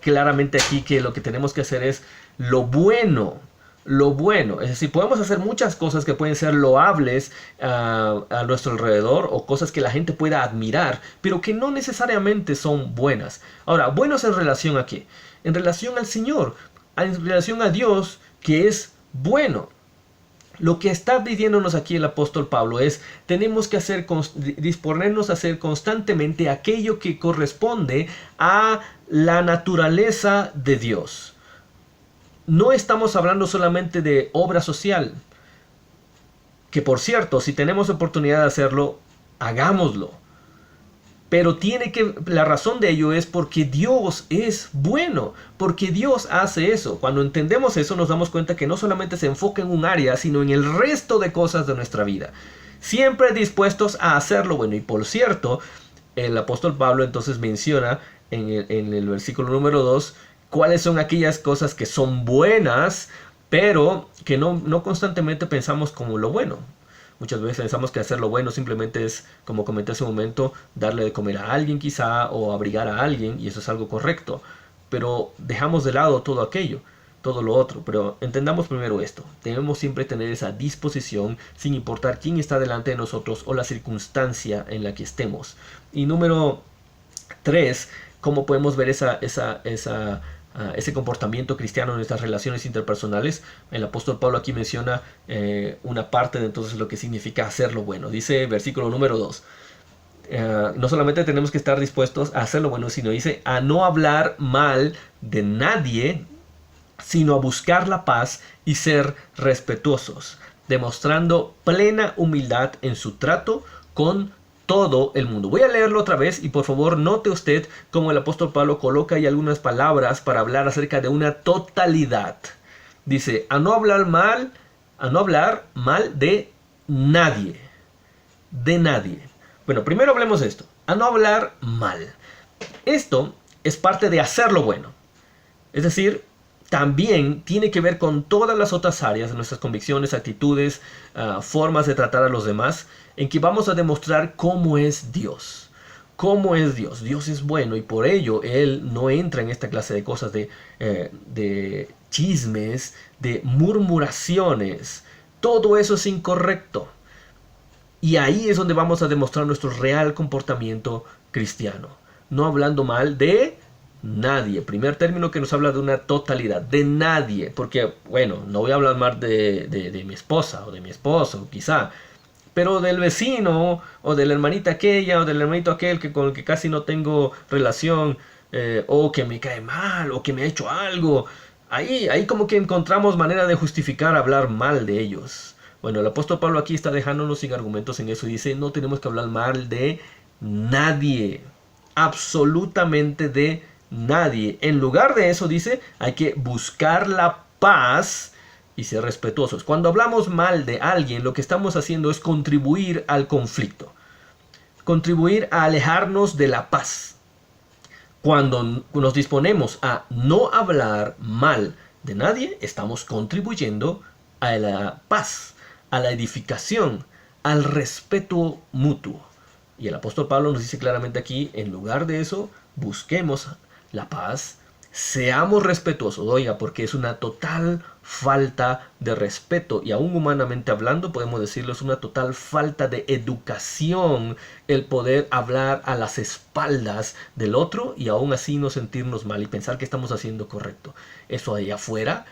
claramente aquí que lo que tenemos que hacer es lo bueno. Lo bueno, es decir, podemos hacer muchas cosas que pueden ser loables a nuestro alrededor o cosas que la gente pueda admirar, pero que no necesariamente son buenas. Ahora, ¿buenos en relación a qué? En relación al Señor, en relación a Dios, que es bueno. Lo que está pidiéndonos aquí el apóstol Pablo es, tenemos que disponernos a hacer constantemente aquello que corresponde a la naturaleza de Dios. No estamos hablando solamente de obra social, que por cierto, si tenemos oportunidad de hacerlo, hagámoslo. Pero la razón de ello es porque Dios es bueno, porque Dios hace eso. Cuando entendemos eso nos damos cuenta que no solamente se enfoca en un área, sino en el resto de cosas de nuestra vida. Siempre dispuestos a hacer lo bueno. Y por cierto, el apóstol Pablo entonces menciona en el versículo número 2, cuáles son aquellas cosas que son buenas, pero que no constantemente pensamos como lo bueno. Muchas veces pensamos que hacer lo bueno simplemente es, como comenté hace un momento, darle de comer a alguien quizá o abrigar a alguien, y eso es algo correcto. Pero dejamos de lado todo aquello, todo lo otro. Pero entendamos primero esto. Debemos siempre tener esa disposición sin importar quién está delante de nosotros o la circunstancia en la que estemos. Y número 3, ¿cómo podemos ver ese comportamiento cristiano en nuestras relaciones interpersonales? El apóstol Pablo aquí menciona una parte de entonces lo que significa hacer lo bueno. Dice versículo número 2. No solamente tenemos que estar dispuestos a hacer lo bueno, sino dice a no hablar mal de nadie, sino a buscar la paz y ser respetuosos, demostrando plena humildad en su trato con todo el mundo. Voy a leerlo otra vez y por favor note usted cómo el apóstol Pablo coloca ahí algunas palabras para hablar acerca de una totalidad. Dice, a no hablar mal de nadie. De nadie. Bueno, primero hablemos de esto. A no hablar mal. Esto es parte de hacer lo bueno. Es decir, también tiene que ver con todas las otras áreas de nuestras convicciones, actitudes, formas de tratar a los demás, en que vamos a demostrar cómo es Dios. ¿Cómo es Dios? Dios es bueno y por ello Él no entra en esta clase de cosas de chismes, de murmuraciones. Todo eso es incorrecto. Y ahí es donde vamos a demostrar nuestro real comportamiento cristiano. No hablando mal de nadie. Primer término que nos habla de una totalidad. De nadie. Porque, bueno, no voy a hablar mal de mi esposa o de mi esposo, quizá. Pero del vecino o de la hermanita aquella o del hermanito aquel con el que casi no tengo relación. O que me cae mal o que me ha hecho algo. Ahí como que encontramos manera de justificar hablar mal de ellos. Bueno, el apóstol Pablo aquí está dejándonos sin argumentos en eso y dice, no tenemos que hablar mal de nadie, absolutamente de nadie. En lugar de eso dice, hay que buscar la paz y ser respetuosos. Cuando hablamos mal de alguien, lo que estamos haciendo es contribuir al conflicto, contribuir a alejarnos de la paz. Cuando nos disponemos a no hablar mal de nadie, estamos contribuyendo a la paz, a la edificación, al respeto mutuo. Y el apóstol Pablo nos dice claramente aquí, en lugar de eso, busquemos la paz, seamos respetuosos, oiga, porque es una total falta de respeto, y aún humanamente hablando podemos decirlo, es una total falta de educación el poder hablar a las espaldas del otro y aún así no sentirnos mal y pensar que estamos haciendo correcto. Eso allá afuera,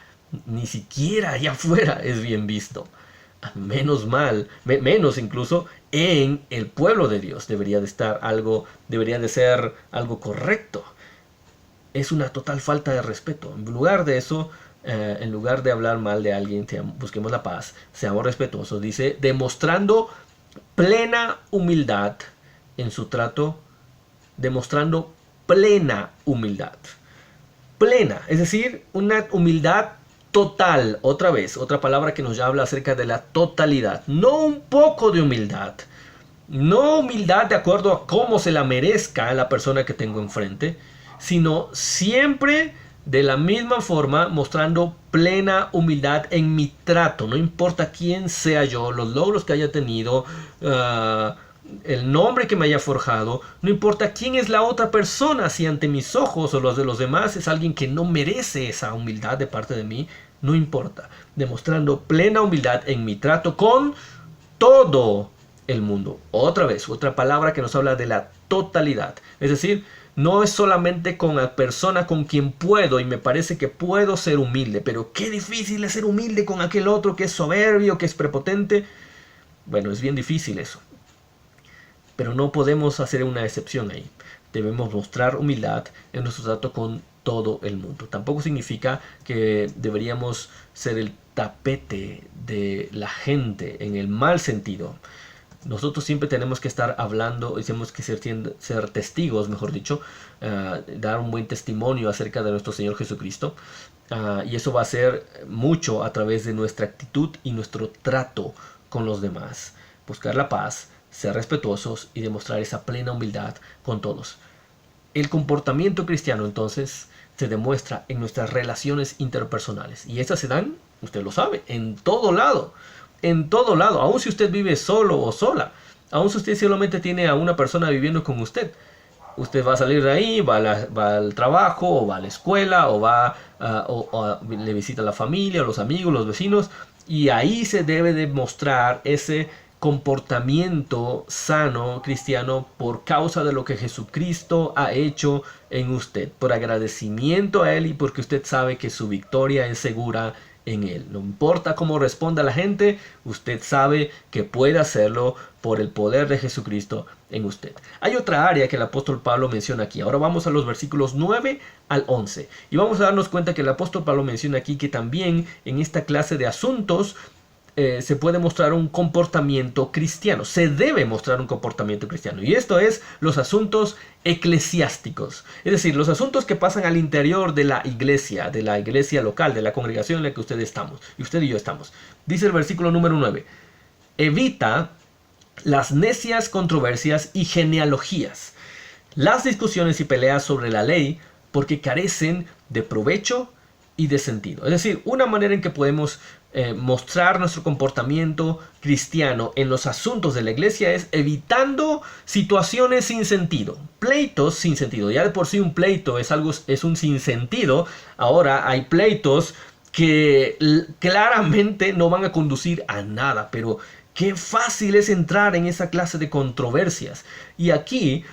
ni siquiera allá afuera es bien visto. Menos mal, menos incluso en el pueblo de Dios debería de ser algo correcto. Es una total falta de respeto. En lugar de eso, en lugar de hablar mal de alguien, busquemos la paz, seamos respetuosos. Dice, demostrando plena humildad en su trato, demostrando plena humildad. Plena, es decir, una humildad total. Otra vez, otra palabra que nos habla acerca de la totalidad. No un poco de humildad. No humildad de acuerdo a cómo se la merezca la persona que tengo enfrente, sino siempre de la misma forma mostrando plena humildad en mi trato. No importa quién sea yo, los logros que haya tenido, el nombre que me haya forjado, no importa quién es la otra persona, si ante mis ojos o los de los demás es alguien que no merece esa humildad de parte de mí, no importa. Demostrando plena humildad en mi trato con todo el mundo. Otra vez, otra palabra que nos habla de la totalidad. Es decir, no es solamente con la persona con quien puedo y me parece que puedo ser humilde, pero qué difícil es ser humilde con aquel otro que es soberbio, que es prepotente. Bueno, es bien difícil eso. Pero no podemos hacer una excepción ahí. Debemos mostrar humildad en nuestro trato con todo el mundo. Tampoco significa que deberíamos ser el tapete de la gente en el mal sentido. Nosotros siempre tenemos que estar hablando, tenemos que ser testigos, mejor dicho, dar un buen testimonio acerca de nuestro Señor Jesucristo. Y eso va a ser mucho a través de nuestra actitud y nuestro trato con los demás. Buscar la paz, ser respetuosos y demostrar esa plena humildad con todos. El comportamiento cristiano entonces se demuestra en nuestras relaciones interpersonales. Y estas se dan, usted lo sabe, en todo lado. En todo lado, aun si usted vive solo o sola, aun si usted solamente tiene a una persona viviendo con usted, usted va a salir de ahí, va al trabajo, o va a la escuela, o le visita a la familia, a los amigos, los vecinos, y ahí se debe demostrar ese comportamiento sano cristiano por causa de lo que Jesucristo ha hecho en usted, por agradecimiento a Él y porque usted sabe que su victoria es segura en Él. No importa cómo responda la gente, usted sabe que puede hacerlo por el poder de Jesucristo en usted. Hay otra área que el apóstol Pablo menciona aquí. Ahora vamos a los versículos 9 al 11 y vamos a darnos cuenta que el apóstol Pablo menciona aquí que también en esta clase de asuntos se puede mostrar un comportamiento cristiano. Se debe mostrar un comportamiento cristiano. Y esto es los asuntos eclesiásticos. Es decir, los asuntos que pasan al interior de la iglesia local, de la congregación en la que usted y yo estamos. Dice el versículo número 9. Evita las necias controversias y genealogías, las discusiones y peleas sobre la ley, porque carecen de provecho y de sentido. Es decir, una manera en que podemos mostrar nuestro comportamiento cristiano en los asuntos de la iglesia es evitando situaciones sin sentido, pleitos sin sentido. Ya de por sí un pleito es un sinsentido. Ahora hay pleitos que claramente no van a conducir a nada, pero qué fácil es entrar en esa clase de controversias. Y aquí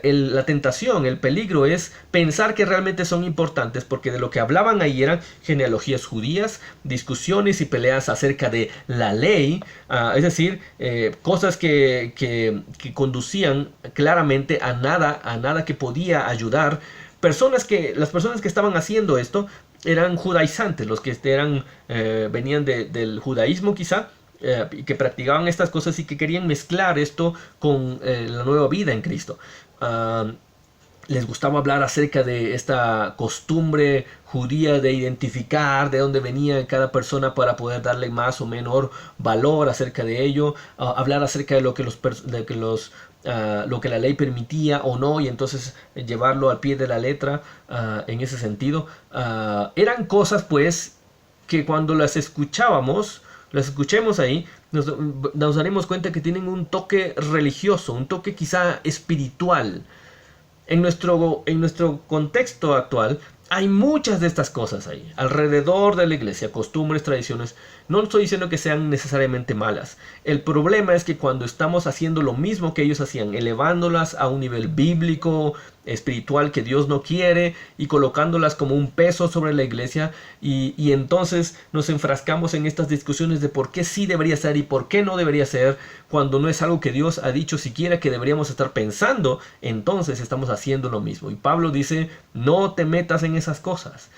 la tentación, el peligro es pensar que realmente son importantes, porque de lo que hablaban ahí eran genealogías judías, discusiones y peleas acerca de la ley, es decir, cosas que conducían claramente a nada que podía ayudar. Las personas que estaban haciendo esto eran judaizantes, los que venían del judaísmo quizá, y que practicaban estas cosas y que querían mezclar esto con la nueva vida en Cristo. Les gustaba hablar acerca de esta costumbre judía de identificar de dónde venía cada persona para poder darle más o menor valor acerca de ello, hablar acerca de lo que la ley permitía o no, y entonces llevarlo al pie de la letra en ese sentido. Eran cosas pues que cuando las escuchemos ahí, nos daremos cuenta que tienen un toque religioso, un toque quizá espiritual. En nuestro contexto actual, Hay muchas de estas cosas ahí, alrededor de la iglesia, costumbres, tradiciones. No estoy diciendo que sean necesariamente malas. El problema es que cuando estamos haciendo lo mismo que ellos hacían, elevándolas a un nivel bíblico, espiritual que Dios no quiere, y colocándolas como un peso sobre la iglesia, y entonces nos enfrascamos en estas discusiones de por qué sí debería ser y por qué no debería ser, cuando no es algo que Dios ha dicho siquiera que deberíamos estar pensando, entonces estamos haciendo lo mismo. Y Pablo dice, no te metas en esas cosas.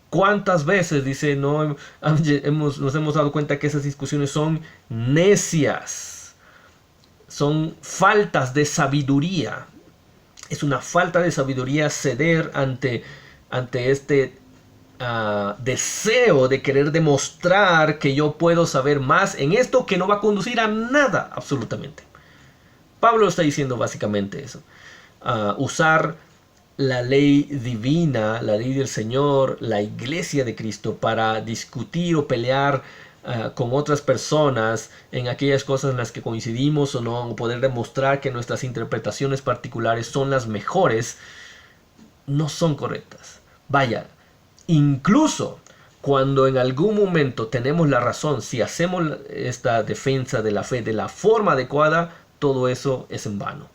¿Cuántas veces, dice, nos hemos dado cuenta que esas discusiones son necias? Son faltas de sabiduría. Es una falta de sabiduría ceder ante este deseo de querer demostrar que yo puedo saber más en esto que no va a conducir a nada absolutamente. Pablo está diciendo básicamente eso. Usar la ley divina, la ley del Señor, la iglesia de Cristo para discutir o pelear con otras personas en aquellas cosas en las que coincidimos o no, o poder demostrar que nuestras interpretaciones particulares son las mejores, no son correctas. Vaya, incluso cuando en algún momento tenemos la razón, si hacemos esta defensa de la fe de la forma adecuada, todo eso es en vano.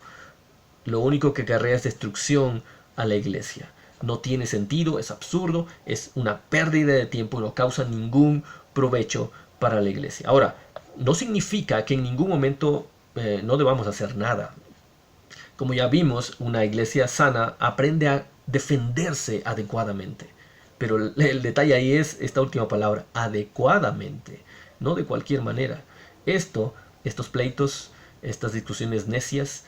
Lo único que acarrea es destrucción a la iglesia. No tiene sentido, es absurdo, es una pérdida de tiempo y no causa ningún provecho para la iglesia. Ahora, no significa que en ningún momento no debamos hacer nada. Como ya vimos, una iglesia sana aprende a defenderse adecuadamente. Pero el detalle ahí es esta última palabra, adecuadamente, no de cualquier manera. Estos pleitos, estas discusiones necias,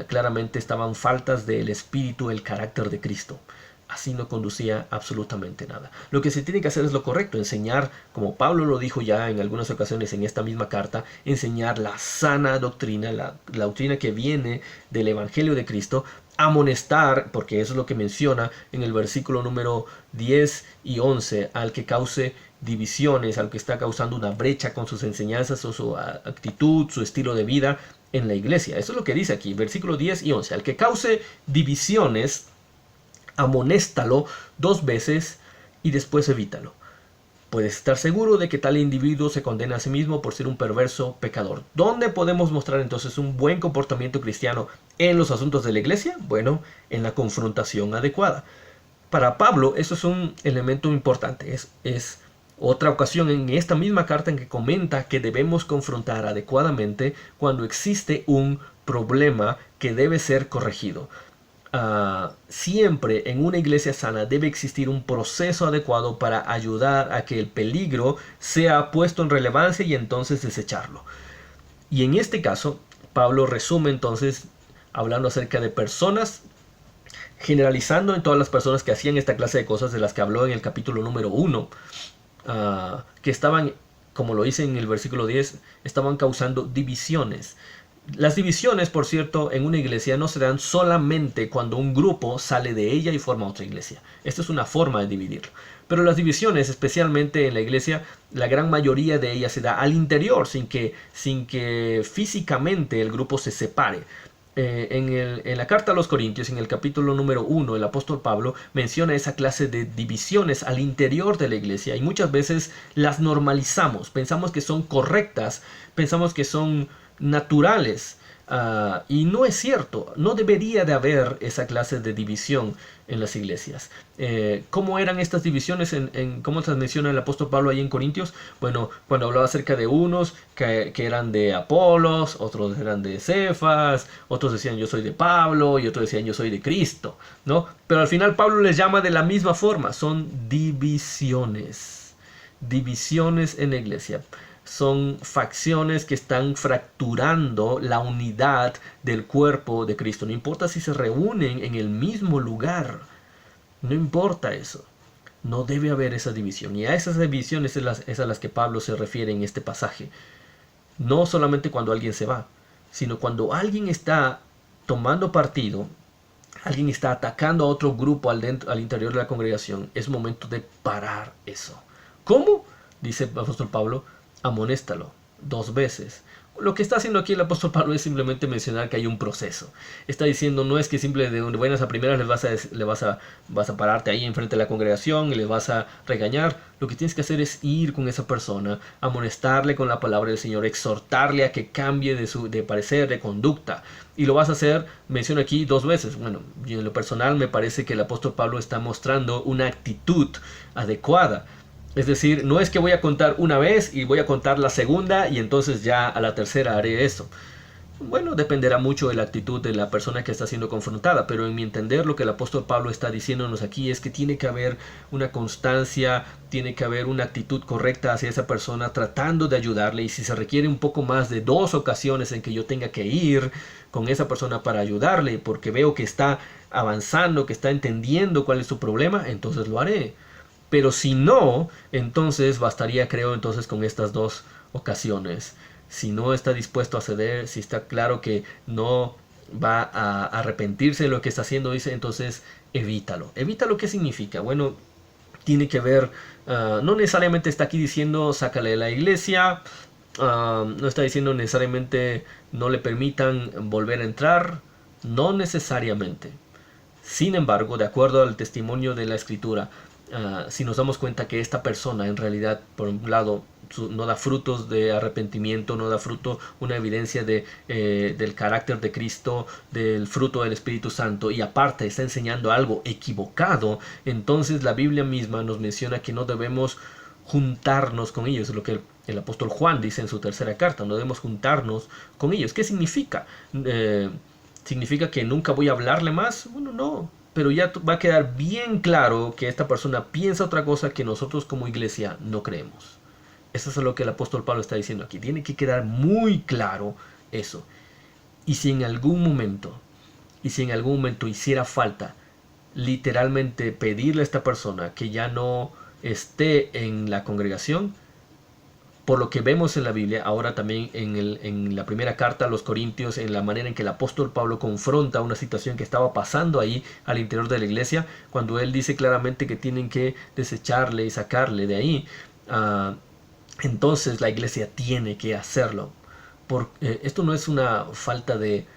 claramente estaban faltas del espíritu, el carácter de Cristo. Así no conducía absolutamente nada. Lo que se tiene que hacer es lo correcto, enseñar, como Pablo lo dijo ya en algunas ocasiones en esta misma carta, enseñar la sana doctrina, la doctrina que viene del Evangelio de Cristo, amonestar, porque eso es lo que menciona en el versículo número 10 y 11, al que cause divisiones, al que está causando una brecha con sus enseñanzas o su actitud, su estilo de vida en la iglesia. Eso es lo que dice aquí, versículo 10 y 11, al que cause divisiones, amonéstalo 2 veces y después evítalo. Puedes estar seguro de que tal individuo se condena a sí mismo por ser un perverso pecador. ¿Dónde podemos mostrar entonces un buen comportamiento cristiano en los asuntos de la iglesia? Bueno, en la confrontación adecuada. Para Pablo eso es un elemento importante. Es otra ocasión en esta misma carta en que comenta que debemos confrontar adecuadamente cuando existe un problema que debe ser corregido. Siempre en una iglesia sana debe existir un proceso adecuado para ayudar a que el peligro sea puesto en relevancia y entonces desecharlo. Y en este caso, Pablo resume entonces hablando acerca de personas, generalizando en todas las personas que hacían esta clase de cosas de las que habló en el capítulo número 1, que estaban, como lo dice en el versículo 10, estaban causando divisiones. Las divisiones, por cierto, en una iglesia no se dan solamente cuando un grupo sale de ella y forma otra iglesia. Esta es una forma de dividirlo. Pero las divisiones, especialmente en la iglesia, la gran mayoría de ellas se da al interior, sin que físicamente el grupo se separe. En la carta a los Corintios, en el capítulo número 1, el apóstol Pablo menciona esa clase de divisiones al interior de la iglesia y muchas veces las normalizamos, pensamos que son correctas, pensamos que son naturales, y no es cierto. No debería de haber esa clase de división en las iglesias. ¿Cómo eran estas divisiones? ¿Cómo se menciona el apóstol Pablo ahí en Corintios? Bueno, cuando hablaba acerca de unos que eran de Apolos, otros eran de Cefas, otros decían yo soy de Pablo y otros decían yo soy de Cristo, ¿no? Pero al final Pablo les llama de la misma forma, son divisiones en la iglesia. Son facciones que están fracturando la unidad del cuerpo de Cristo. No importa si se reúnen en el mismo lugar. No importa eso. No debe haber esa división. Y a esas divisiones es a las que Pablo se refiere en este pasaje. No solamente cuando alguien se va, sino cuando alguien está tomando partido, alguien está atacando a otro grupo al interior de la congregación. Es momento de parar eso. ¿Cómo? Dice el apóstol Pablo. Amonéstalo. 2 veces. Lo que está haciendo aquí el apóstol Pablo es simplemente mencionar que hay un proceso. Está diciendo, no es que simple de buenas a primeras vas a pararte ahí enfrente de la congregación y le vas a regañar. Lo que tienes que hacer es ir con esa persona, amonestarle con la palabra del Señor, exhortarle a que cambie de parecer, de conducta. Y lo vas a hacer, menciona aquí 2 veces. Bueno, en lo personal me parece que el apóstol Pablo está mostrando una actitud adecuada. Es decir, no es que voy a contar una vez y voy a contar la segunda y entonces ya a la tercera haré eso. Bueno, dependerá mucho de la actitud de la persona que está siendo confrontada, pero en mi entender lo que el apóstol Pablo está diciéndonos aquí es que tiene que haber una constancia, tiene que haber una actitud correcta hacia esa persona tratando de ayudarle, y si se requiere un poco más de 2 ocasiones en que yo tenga que ir con esa persona para ayudarle porque veo que está avanzando, que está entendiendo cuál es su problema, entonces lo haré. Pero si no, entonces bastaría, creo, entonces con estas 2 ocasiones. Si no está dispuesto a ceder, si está claro que no va a arrepentirse de lo que está haciendo, dice, entonces evítalo. ¿Evítalo qué significa? Bueno, tiene que ver, no necesariamente está aquí diciendo sácale de la iglesia, no está diciendo necesariamente no le permitan volver a entrar, no necesariamente. Sin embargo, de acuerdo al testimonio de la Escritura, si nos damos cuenta que esta persona en realidad, por un lado, no da frutos de arrepentimiento, no da fruto, una evidencia del carácter de Cristo, del fruto del Espíritu Santo, y aparte está enseñando algo equivocado, entonces la Biblia misma nos menciona que no debemos juntarnos con ellos. Es lo que el apóstol Juan dice en su 3ª carta, no debemos juntarnos con ellos. ¿Qué significa? ¿Significa que nunca voy a hablarle más? Bueno, no. Pero ya va a quedar bien claro que esta persona piensa otra cosa que nosotros como iglesia no creemos. Eso es lo que el apóstol Pablo está diciendo aquí. Tiene que quedar muy claro eso. Y si en algún momento hiciera falta literalmente pedirle a esta persona que ya no esté en la congregación, por lo que vemos en la Biblia, ahora también en la primera carta a los Corintios, en la manera en que el apóstol Pablo confronta una situación que estaba pasando ahí al interior de la iglesia, cuando él dice claramente que tienen que desecharle y sacarle de ahí, entonces la iglesia tiene que hacerlo. Esto no es una falta de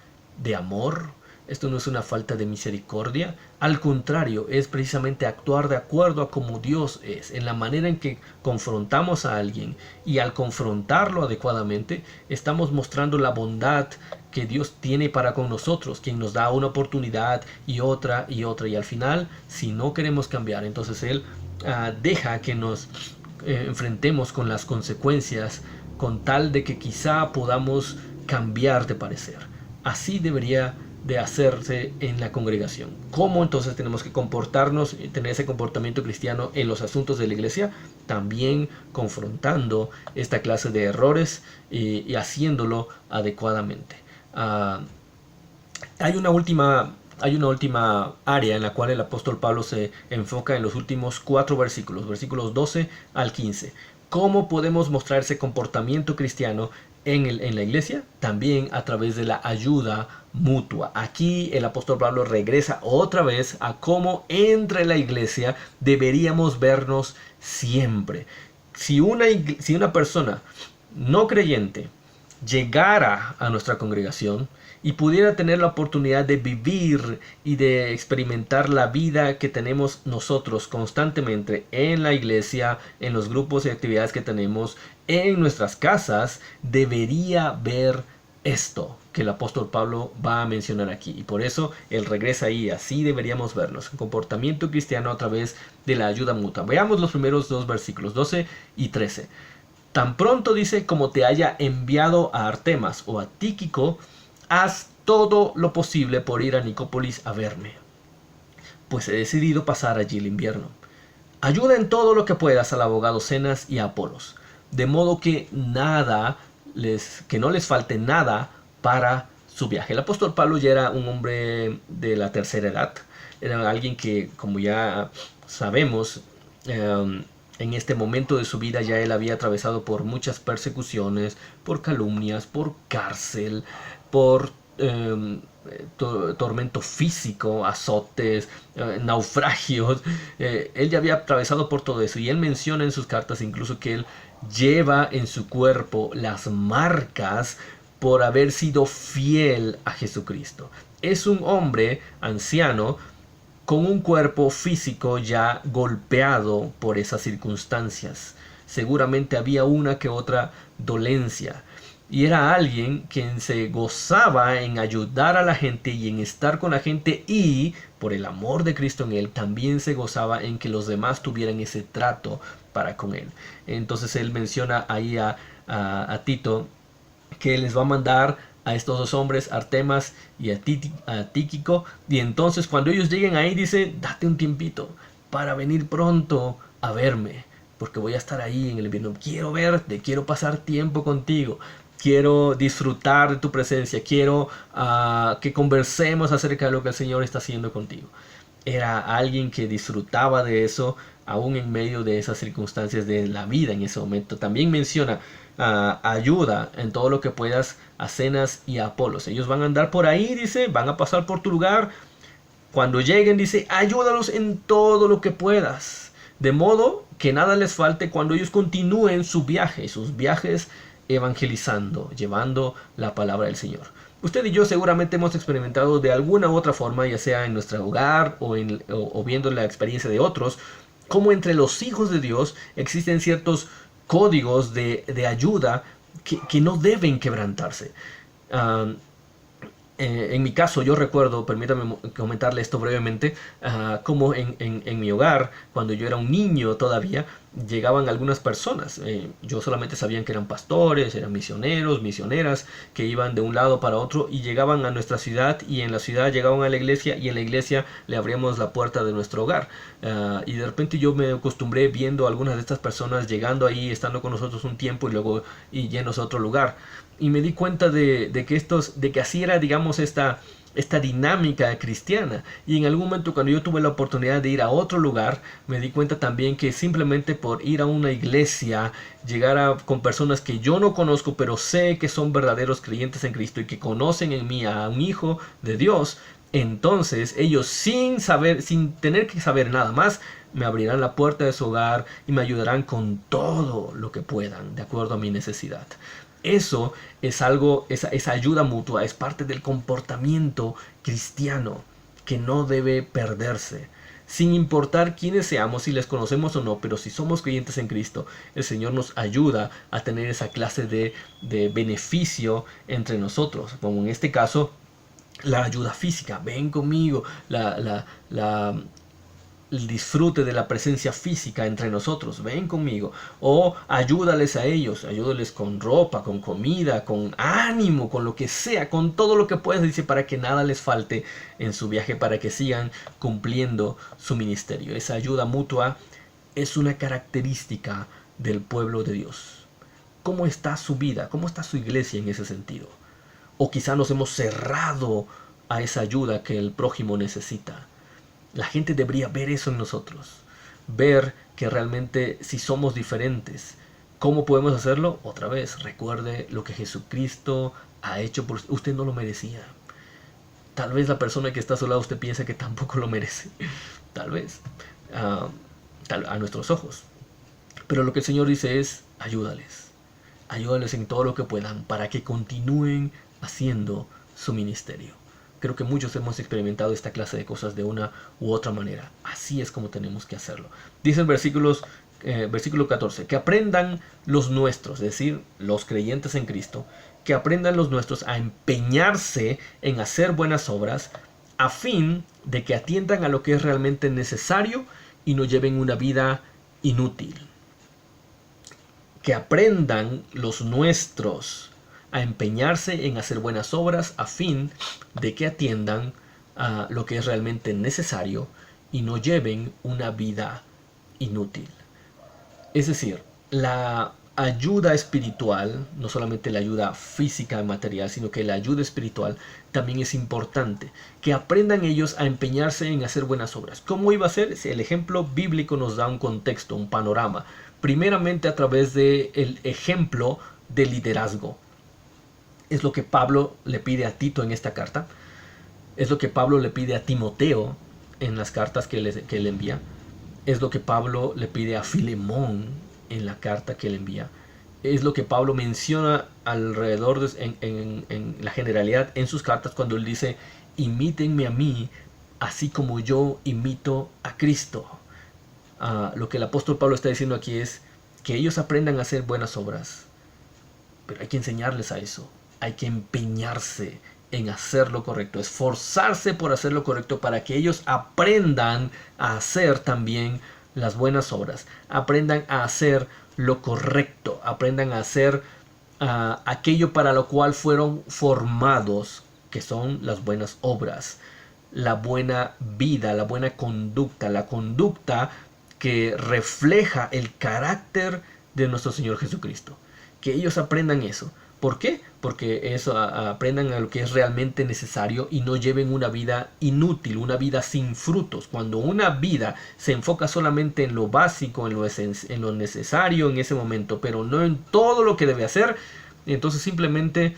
amor, esto no es una falta de misericordia, al contrario, es precisamente actuar de acuerdo a como Dios es, en la manera en que confrontamos a alguien, y al confrontarlo adecuadamente, estamos mostrando la bondad que Dios tiene para con nosotros, quien nos da una oportunidad y otra, y al final, si no queremos cambiar, entonces Él deja que nos enfrentemos con las consecuencias, con tal de que quizá podamos cambiar de parecer. Así debería de hacerse en la congregación. ¿Cómo entonces tenemos que comportarnos y tener ese comportamiento cristiano en los asuntos de la iglesia? También confrontando esta clase de errores y haciéndolo adecuadamente. Hay una última área en la cual el apóstol Pablo se enfoca en los últimos 4 versículos, versículos 12 al 15. ¿Cómo podemos mostrar ese comportamiento cristiano en la iglesia? También a través de la ayuda mutua. Aquí el apóstol Pablo regresa otra vez a cómo entre la iglesia deberíamos vernos siempre. Si una persona no creyente llegara a nuestra congregación y pudiera tener la oportunidad de vivir y de experimentar la vida que tenemos nosotros constantemente en la iglesia, en los grupos y actividades que tenemos, en nuestras casas, debería ver esto que el apóstol Pablo va a mencionar aquí. Y por eso él regresa ahí. Así deberíamos vernos. Comportamiento cristiano a través de la ayuda mutua. Veamos los primeros 2 versículos, 12 y 13. Tan pronto dice, como te haya enviado a Artemas o a Tíquico, haz todo lo posible por ir a Nicópolis a verme, pues he decidido pasar allí el invierno. Ayuda en todo lo que puedas al abogado Zenas y a Apolos, de modo que no les falte nada para su viaje. El apóstol Pablo ya era un hombre de la tercera edad, era alguien que, como ya sabemos, en este momento de su vida ya él había atravesado por muchas persecuciones, por calumnias, por cárcel, por tormento físico, azotes, naufragios. Él ya había atravesado por todo eso, y él menciona en sus cartas incluso que él lleva en su cuerpo las marcas por haber sido fiel a Jesucristo. Es un hombre anciano con un cuerpo físico ya golpeado por esas circunstancias. Seguramente había una que otra dolencia. Y era alguien quien se gozaba en ayudar a la gente y en estar con la gente, y por el amor de Cristo en él también se gozaba en que los demás tuvieran ese trato para con él. Entonces él menciona ahí a Tito, que les va a mandar a estos dos hombres, Artemas y a Tíquico, y entonces cuando ellos lleguen ahí dice: date un tiempito para venir pronto a verme, porque voy a estar ahí en el invierno. Quiero verte, quiero pasar tiempo contigo, quiero disfrutar de tu presencia, quiero que conversemos acerca de lo que el Señor está haciendo contigo. Era alguien que disfrutaba de eso, aún en medio de esas circunstancias de la vida en ese momento. También menciona ayuda en todo lo que puedas a Zenas y a Apolos. Ellos van a andar por ahí, dice, van a pasar por tu lugar. Cuando lleguen, dice, ayúdalos en todo lo que puedas, de modo que nada les falte cuando ellos continúen sus viajes evangelizando, llevando la palabra del Señor. Usted y yo seguramente hemos experimentado de alguna u otra forma, ya sea en nuestro hogar o viendo la experiencia de otros, como entre los hijos de Dios existen ciertos códigos de ayuda que no deben quebrantarse. En mi caso, yo recuerdo, permítame comentarle esto brevemente, como en mi hogar, cuando yo era un niño todavía, llegaban algunas personas. Yo solamente sabía que eran pastores, eran misioneros, misioneras, que iban de un lado para otro y llegaban a nuestra ciudad, y en la ciudad llegaban a la iglesia, y en la iglesia le abríamos la puerta de nuestro hogar. Y de repente yo me acostumbré viendo a algunas de estas personas llegando ahí, estando con nosotros un tiempo y luego yéndose a otro lugar. Y me di cuenta de que así era, digamos, esta dinámica cristiana. Y en algún momento, cuando yo tuve la oportunidad de ir a otro lugar, me di cuenta también que simplemente por ir a una iglesia, llegar con personas que yo no conozco, pero sé que son verdaderos creyentes en Cristo y que conocen en mí a un hijo de Dios, entonces ellos sin tener que saber nada más, me abrirán la puerta de su hogar y me ayudarán con todo lo que puedan, de acuerdo a mi necesidad. Eso es algo, esa ayuda mutua es parte del comportamiento cristiano que no debe perderse. Sin importar quiénes seamos, si les conocemos o no, pero si somos creyentes en Cristo, el Señor nos ayuda a tener esa clase de beneficio entre nosotros. Como en este caso, la ayuda física. Ven conmigo, el disfrute de la presencia física entre nosotros, ven conmigo, o ayúdales a ellos, ayúdales con ropa, con comida, con ánimo, con lo que sea, con todo lo que puedas, dice, para que nada les falte en su viaje, para que sigan cumpliendo su ministerio. Esa ayuda mutua es una característica del pueblo de Dios. ¿Cómo está su vida? ¿Cómo está su iglesia en ese sentido? O quizá nos hemos cerrado a esa ayuda que el prójimo necesita. La gente debería ver eso en nosotros, ver que realmente si somos diferentes, ¿cómo podemos hacerlo? Otra vez, recuerde lo que Jesucristo ha hecho por usted. Usted no lo merecía. Tal vez la persona que está a su lado usted piensa que tampoco lo merece. Tal vez, a nuestros ojos. Pero lo que el Señor dice es, ayúdales en todo lo que puedan para que continúen haciendo su ministerio. Creo que muchos hemos experimentado esta clase de cosas de una u otra manera. Así es como tenemos que hacerlo. Dice el versículo 14, que aprendan los nuestros, es decir, los creyentes en Cristo, que aprendan los nuestros a empeñarse en hacer buenas obras, a fin de que atiendan a lo que es realmente necesario y no lleven una vida inútil. Que aprendan los nuestros a empeñarse en hacer buenas obras a fin de que atiendan a lo que es realmente necesario y no lleven una vida inútil. Es decir, la ayuda espiritual, no solamente la ayuda física y material, sino que la ayuda espiritual también es importante. Que aprendan ellos a empeñarse en hacer buenas obras. ¿Cómo iba a ser? El ejemplo bíblico nos da un contexto, un panorama. Primeramente a través del ejemplo de liderazgo. Es lo que Pablo le pide a Tito en esta carta. Es lo que Pablo le pide a Timoteo en las cartas que le envía. Es lo que Pablo le pide a Filemón en la carta que él envía. Es lo que Pablo menciona alrededor en la generalidad en sus cartas cuando él dice: imítenme a mí, así como yo imito a Cristo. Lo que el apóstol Pablo está diciendo aquí es que ellos aprendan a hacer buenas obras, pero hay que enseñarles a eso. Hay que empeñarse en hacer lo correcto, esforzarse por hacer lo correcto para que ellos aprendan a hacer también las buenas obras, aprendan a hacer lo correcto, aprendan a hacer aquello para lo cual fueron formados, que son las buenas obras, la buena vida, la buena conducta, la conducta que refleja el carácter de nuestro Señor Jesucristo. Que ellos aprendan eso. ¿Por qué? Porque eso, aprendan a lo que es realmente necesario y no lleven una vida inútil, una vida sin frutos. Cuando una vida se enfoca solamente en lo básico, en lo necesario en ese momento, pero no en todo lo que debe hacer, entonces simplemente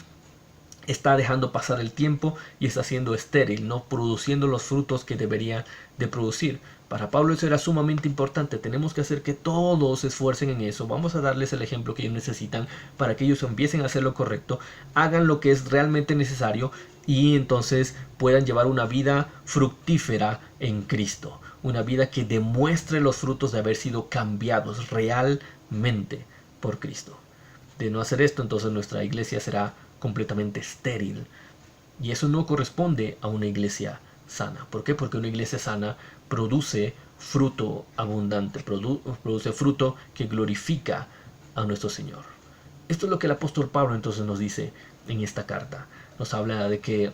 está dejando pasar el tiempo y está siendo estéril, no produciendo los frutos que debería de producir. Para Pablo eso era sumamente importante. Tenemos que hacer que todos se esfuercen en eso. Vamos a darles el ejemplo que ellos necesitan para que ellos empiecen a hacer lo correcto, hagan lo que es realmente necesario y entonces puedan llevar una vida fructífera en Cristo. Una vida que demuestre los frutos de haber sido cambiados realmente por Cristo. De no hacer esto, entonces nuestra iglesia será completamente estéril. Y eso no corresponde a una iglesia sana. ¿Por qué? Porque una iglesia sana produce fruto abundante, produce fruto que glorifica a nuestro Señor. Esto es lo que el apóstol Pablo entonces nos dice en esta carta. Nos habla de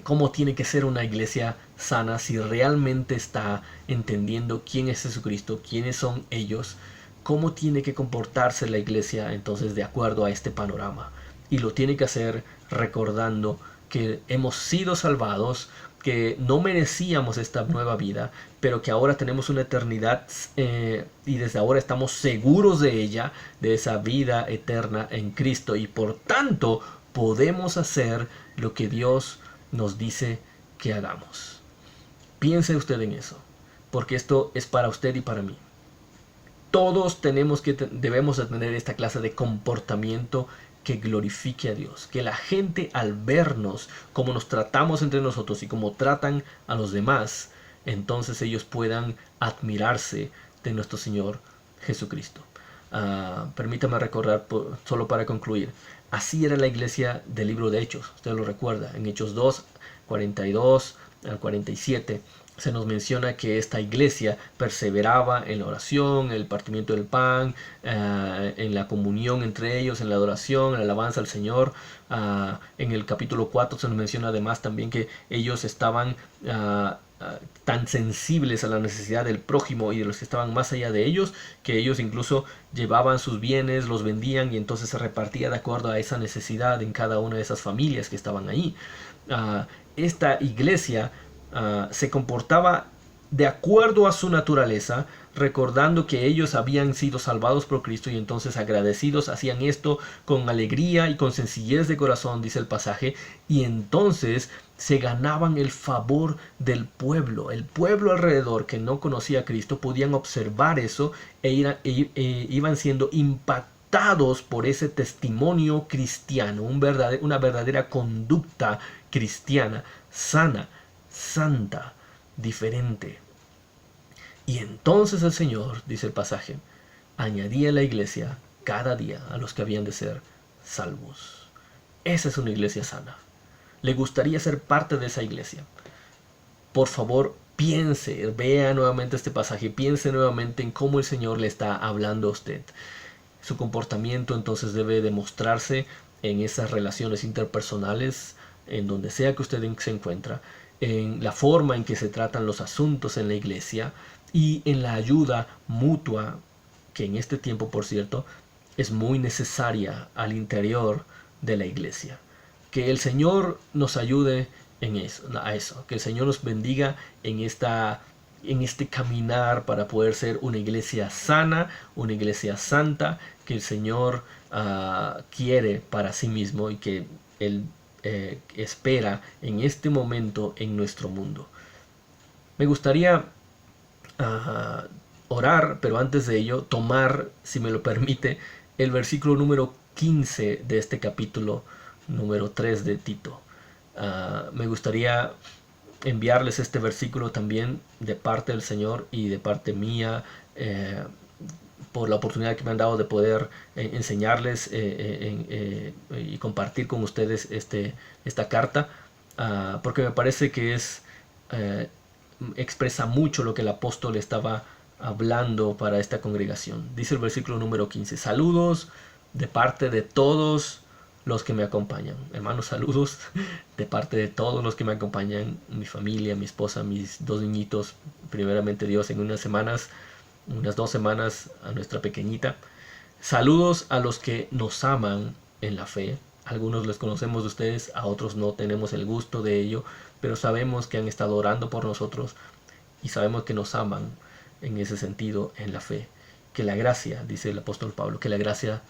cómo tiene que ser una iglesia sana si realmente está entendiendo quién es Jesucristo, quiénes son ellos, cómo tiene que comportarse la iglesia entonces de acuerdo a este panorama. Y lo tiene que hacer recordando que hemos sido salvados, que no merecíamos esta nueva vida, pero que ahora tenemos una eternidad y desde ahora estamos seguros de ella, de esa vida eterna en Cristo, y por tanto podemos hacer lo que Dios nos dice que hagamos. Piense usted en eso, porque esto es para usted y para mí. Todos debemos de tener esta clase de comportamiento que glorifique a Dios, que la gente al vernos, cómo nos tratamos entre nosotros y cómo tratan a los demás, entonces ellos puedan admirarse de nuestro Señor Jesucristo. Permítame recordar, solo para concluir, así era la iglesia del libro de Hechos. Usted lo recuerda, en Hechos 2, 42 al 47, se nos menciona que esta iglesia perseveraba en la oración, en el partimiento del pan, en la comunión entre ellos, en la adoración, en la alabanza al Señor. En el capítulo 4 se nos menciona además también que ellos estaban tan sensibles a la necesidad del prójimo y de los que estaban más allá de ellos, que ellos incluso llevaban sus bienes, los vendían y entonces se repartía de acuerdo a esa necesidad en cada una de esas familias que estaban ahí. Esta iglesia se comportaba de acuerdo a su naturaleza, recordando que ellos habían sido salvados por Cristo y entonces agradecidos hacían esto con alegría y con sencillez de corazón, dice el pasaje, y entonces se ganaban el favor del pueblo. El pueblo alrededor que no conocía a Cristo podían observar eso iban siendo impactados por ese testimonio cristiano, una verdadera conducta cristiana, sana, santa, diferente. Y entonces el Señor, dice el pasaje, añadía a la iglesia cada día a los que habían de ser salvos. Esa es una iglesia sana. ¿Le gustaría ser parte de esa iglesia? Por favor, piense, vea nuevamente este pasaje, piense nuevamente en cómo el Señor le está hablando a usted. Su comportamiento entonces debe demostrarse en esas relaciones interpersonales, en donde sea que usted se encuentra, en la forma en que se tratan los asuntos en la iglesia y en la ayuda mutua, que en este tiempo, por cierto, es muy necesaria al interior de la iglesia. Que el Señor nos ayude a eso, que el Señor nos bendiga en este caminar para poder ser una iglesia sana, una iglesia santa, que el Señor quiere para sí mismo y que Él espera en este momento en nuestro mundo. Me gustaría orar, pero antes de ello tomar, si me lo permite, el versículo número 15 de este capítulo número 3 de Tito. Me gustaría enviarles este versículo también de parte del Señor y de parte mía, por la oportunidad que me han dado de poder enseñarles y compartir con ustedes esta carta, porque me parece que expresa mucho lo que el apóstol estaba hablando para esta congregación. Dice el versículo número 15: saludos de parte de todos los que me acompañan. Hermanos, saludos de parte de todos los que me acompañan, mi familia, mi esposa, mis 2 niñitos, primeramente Dios, en unas 2 semanas a nuestra pequeñita. Saludos a los que nos aman en la fe. Algunos les conocemos de ustedes, a otros no tenemos el gusto de ello, pero sabemos que han estado orando por nosotros y sabemos que nos aman en ese sentido en la fe. Que la gracia, dice el apóstol Pablo, que la gracia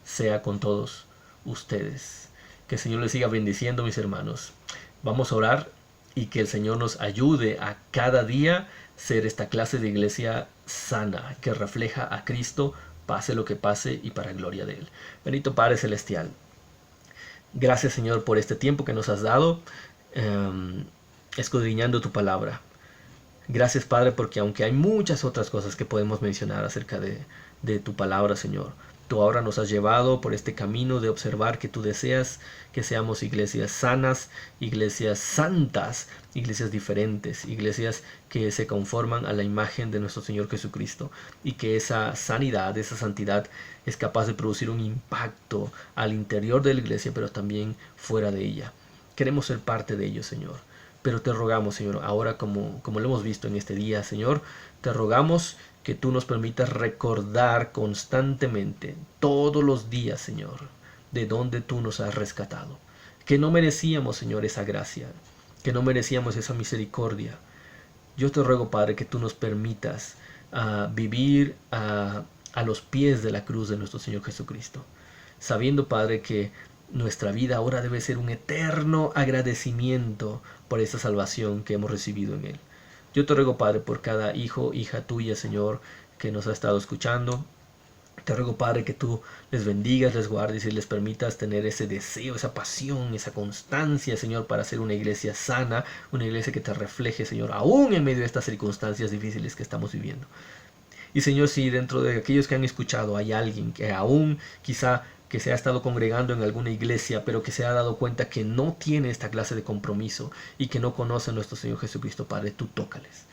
sea con todos ustedes. Que el Señor les siga bendiciendo, mis hermanos. Vamos a orar y que el Señor nos ayude a cada día ser esta clase de iglesia sana, que refleja a Cristo, pase lo que pase y para gloria de Él. Bendito Padre Celestial, gracias, Señor, por este tiempo que nos has dado, escudriñando tu palabra. Gracias, Padre, porque aunque hay muchas otras cosas que podemos mencionar acerca de tu palabra, Señor, tú ahora nos has llevado por este camino de observar que tú deseas que seamos iglesias sanas, iglesias santas, iglesias diferentes, iglesias que se conforman a la imagen de nuestro Señor Jesucristo, y que esa sanidad, esa santidad es capaz de producir un impacto al interior de la iglesia, pero también fuera de ella. Queremos ser parte de ello, Señor. Pero te rogamos, Señor, ahora como lo hemos visto en este día, Señor, te rogamos que tú nos permitas recordar constantemente, todos los días, Señor, de dónde tú nos has rescatado. Que no merecíamos, Señor, esa gracia, que no merecíamos esa misericordia. Yo te ruego, Padre, que tú nos permitas vivir a los pies de la cruz de nuestro Señor Jesucristo, sabiendo, Padre, que nuestra vida ahora debe ser un eterno agradecimiento por esa salvación que hemos recibido en Él. Yo te ruego, Padre, por cada hijo, hija tuya, Señor, que nos ha estado escuchando. Te ruego, Padre, que tú les bendigas, les guardes y les permitas tener ese deseo, esa pasión, esa constancia, Señor, para ser una iglesia sana, una iglesia que te refleje, Señor, aún en medio de estas circunstancias difíciles que estamos viviendo. Y, Señor, si dentro de aquellos que han escuchado hay alguien que aún quizá que se ha estado congregando en alguna iglesia, pero que se ha dado cuenta que no tiene esta clase de compromiso y que no conoce a nuestro Señor Jesucristo, Padre, tú tócales.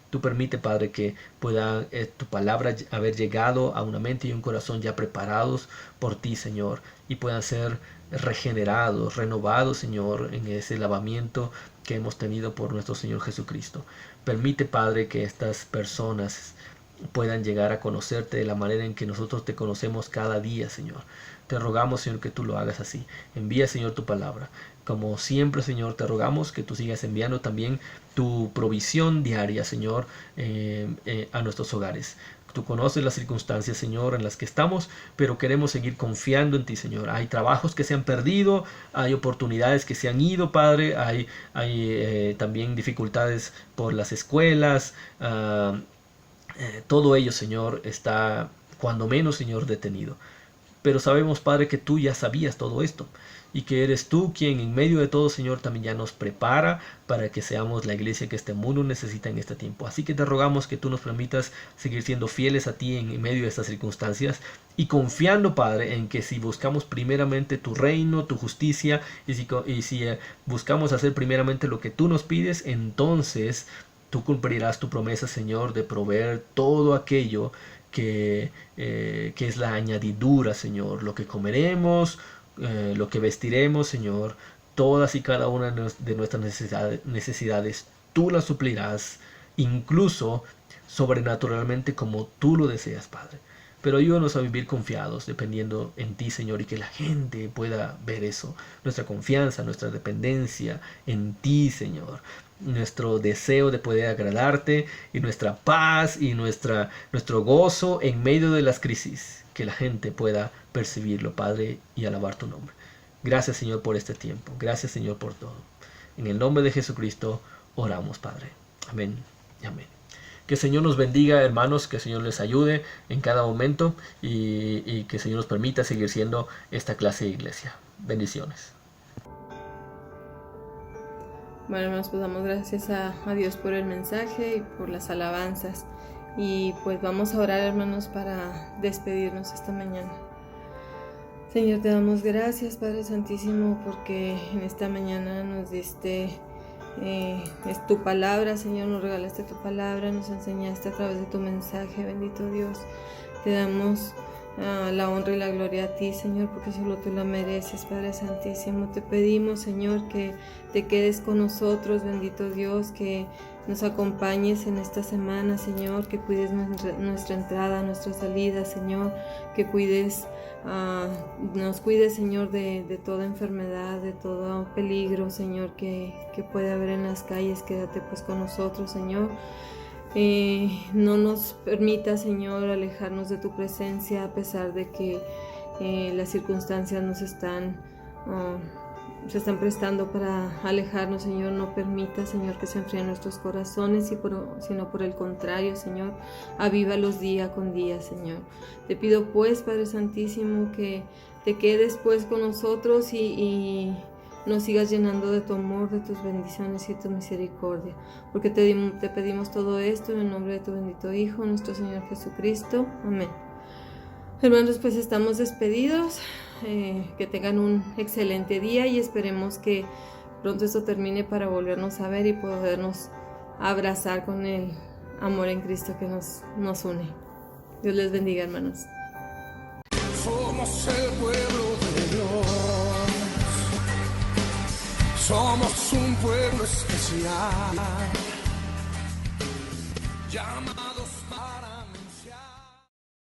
Tú permite, Padre, que pueda tu palabra haber llegado a una mente y un corazón ya preparados por ti, Señor, y puedan ser regenerados, renovados, Señor, en ese lavamiento que hemos tenido por nuestro Señor Jesucristo. Permite, Padre, que estas personas puedan llegar a conocerte de la manera en que nosotros te conocemos cada día, Señor. Te rogamos, Señor, que tú lo hagas así. Envía, Señor, tu palabra. Como siempre, Señor, te rogamos que tú sigas enviando también tu provisión diaria, Señor, a nuestros hogares. Tú conoces las circunstancias, Señor, en las que estamos, pero queremos seguir confiando en ti, Señor. Hay trabajos que se han perdido, hay oportunidades que se han ido, Padre, hay también dificultades por las escuelas. Todo ello, Señor, está cuando menos, Señor, detenido. Pero sabemos, Padre, que tú ya sabías todo esto y que eres tú quien en medio de todo, Señor, también ya nos prepara para que seamos la iglesia que este mundo necesita en este tiempo. Así que te rogamos que tú nos permitas seguir siendo fieles a ti en medio de estas circunstancias y confiando, Padre, en que si buscamos primeramente tu reino, tu justicia y si buscamos hacer primeramente lo que tú nos pides, entonces tú cumplirás tu promesa, Señor, de proveer todo aquello que es la añadidura, Señor, lo que comeremos, lo que vestiremos, Señor, todas y cada una de nuestras necesidades, tú las suplirás, incluso sobrenaturalmente como tú lo deseas, Padre. Pero ayúdanos a vivir confiados, dependiendo en ti, Señor, y que la gente pueda ver eso, nuestra confianza, nuestra dependencia en ti, Señor. Nuestro deseo de poder agradarte y nuestra paz y nuestro gozo en medio de las crisis, que la gente pueda percibirlo, Padre, y alabar tu nombre. Gracias, Señor, por este tiempo. Gracias, Señor, por todo. En el nombre de Jesucristo oramos, Padre. Amén y amén. Que el Señor nos bendiga, hermanos, que el Señor les ayude en cada momento y que el Señor nos permita seguir siendo esta clase de iglesia. Bendiciones. Bueno, hermanos, pues damos gracias a Dios por el mensaje y por las alabanzas. Y pues vamos a orar, hermanos, para despedirnos esta mañana. Señor, te damos gracias, Padre Santísimo, porque en esta mañana nos diste es tu palabra, Señor, nos regalaste tu palabra, nos enseñaste a través de tu mensaje, bendito Dios. Te damos la honra y la gloria a ti, Señor, porque solo tú la mereces, Padre Santísimo. Te pedimos, Señor, que te quedes con nosotros, bendito Dios, que nos acompañes en esta semana, Señor, que cuides nuestra entrada, nuestra salida, Señor, que nos cuides, Señor, de toda enfermedad, de todo peligro, Señor, que puede haber en las calles. Quédate pues con nosotros, Señor. No nos permita, Señor, alejarnos de tu presencia a pesar de que las circunstancias se están prestando para alejarnos, Señor. No permita, Señor, que se enfríen nuestros corazones, sino por el contrario, Señor, avívalos día con día, Señor. Te pido pues, Padre Santísimo, que te quedes pues con nosotros y nos sigas llenando de tu amor, de tus bendiciones y tu misericordia, porque te pedimos todo esto en el nombre de tu bendito Hijo, nuestro Señor Jesucristo. Amén. Hermanos, pues estamos despedidos. Que tengan un excelente día y esperemos que pronto esto termine para volvernos a ver y podernos abrazar con el amor en Cristo que nos une. Dios les bendiga, hermanos. Somos el pueblo de Dios, somos un pueblo especial, llamados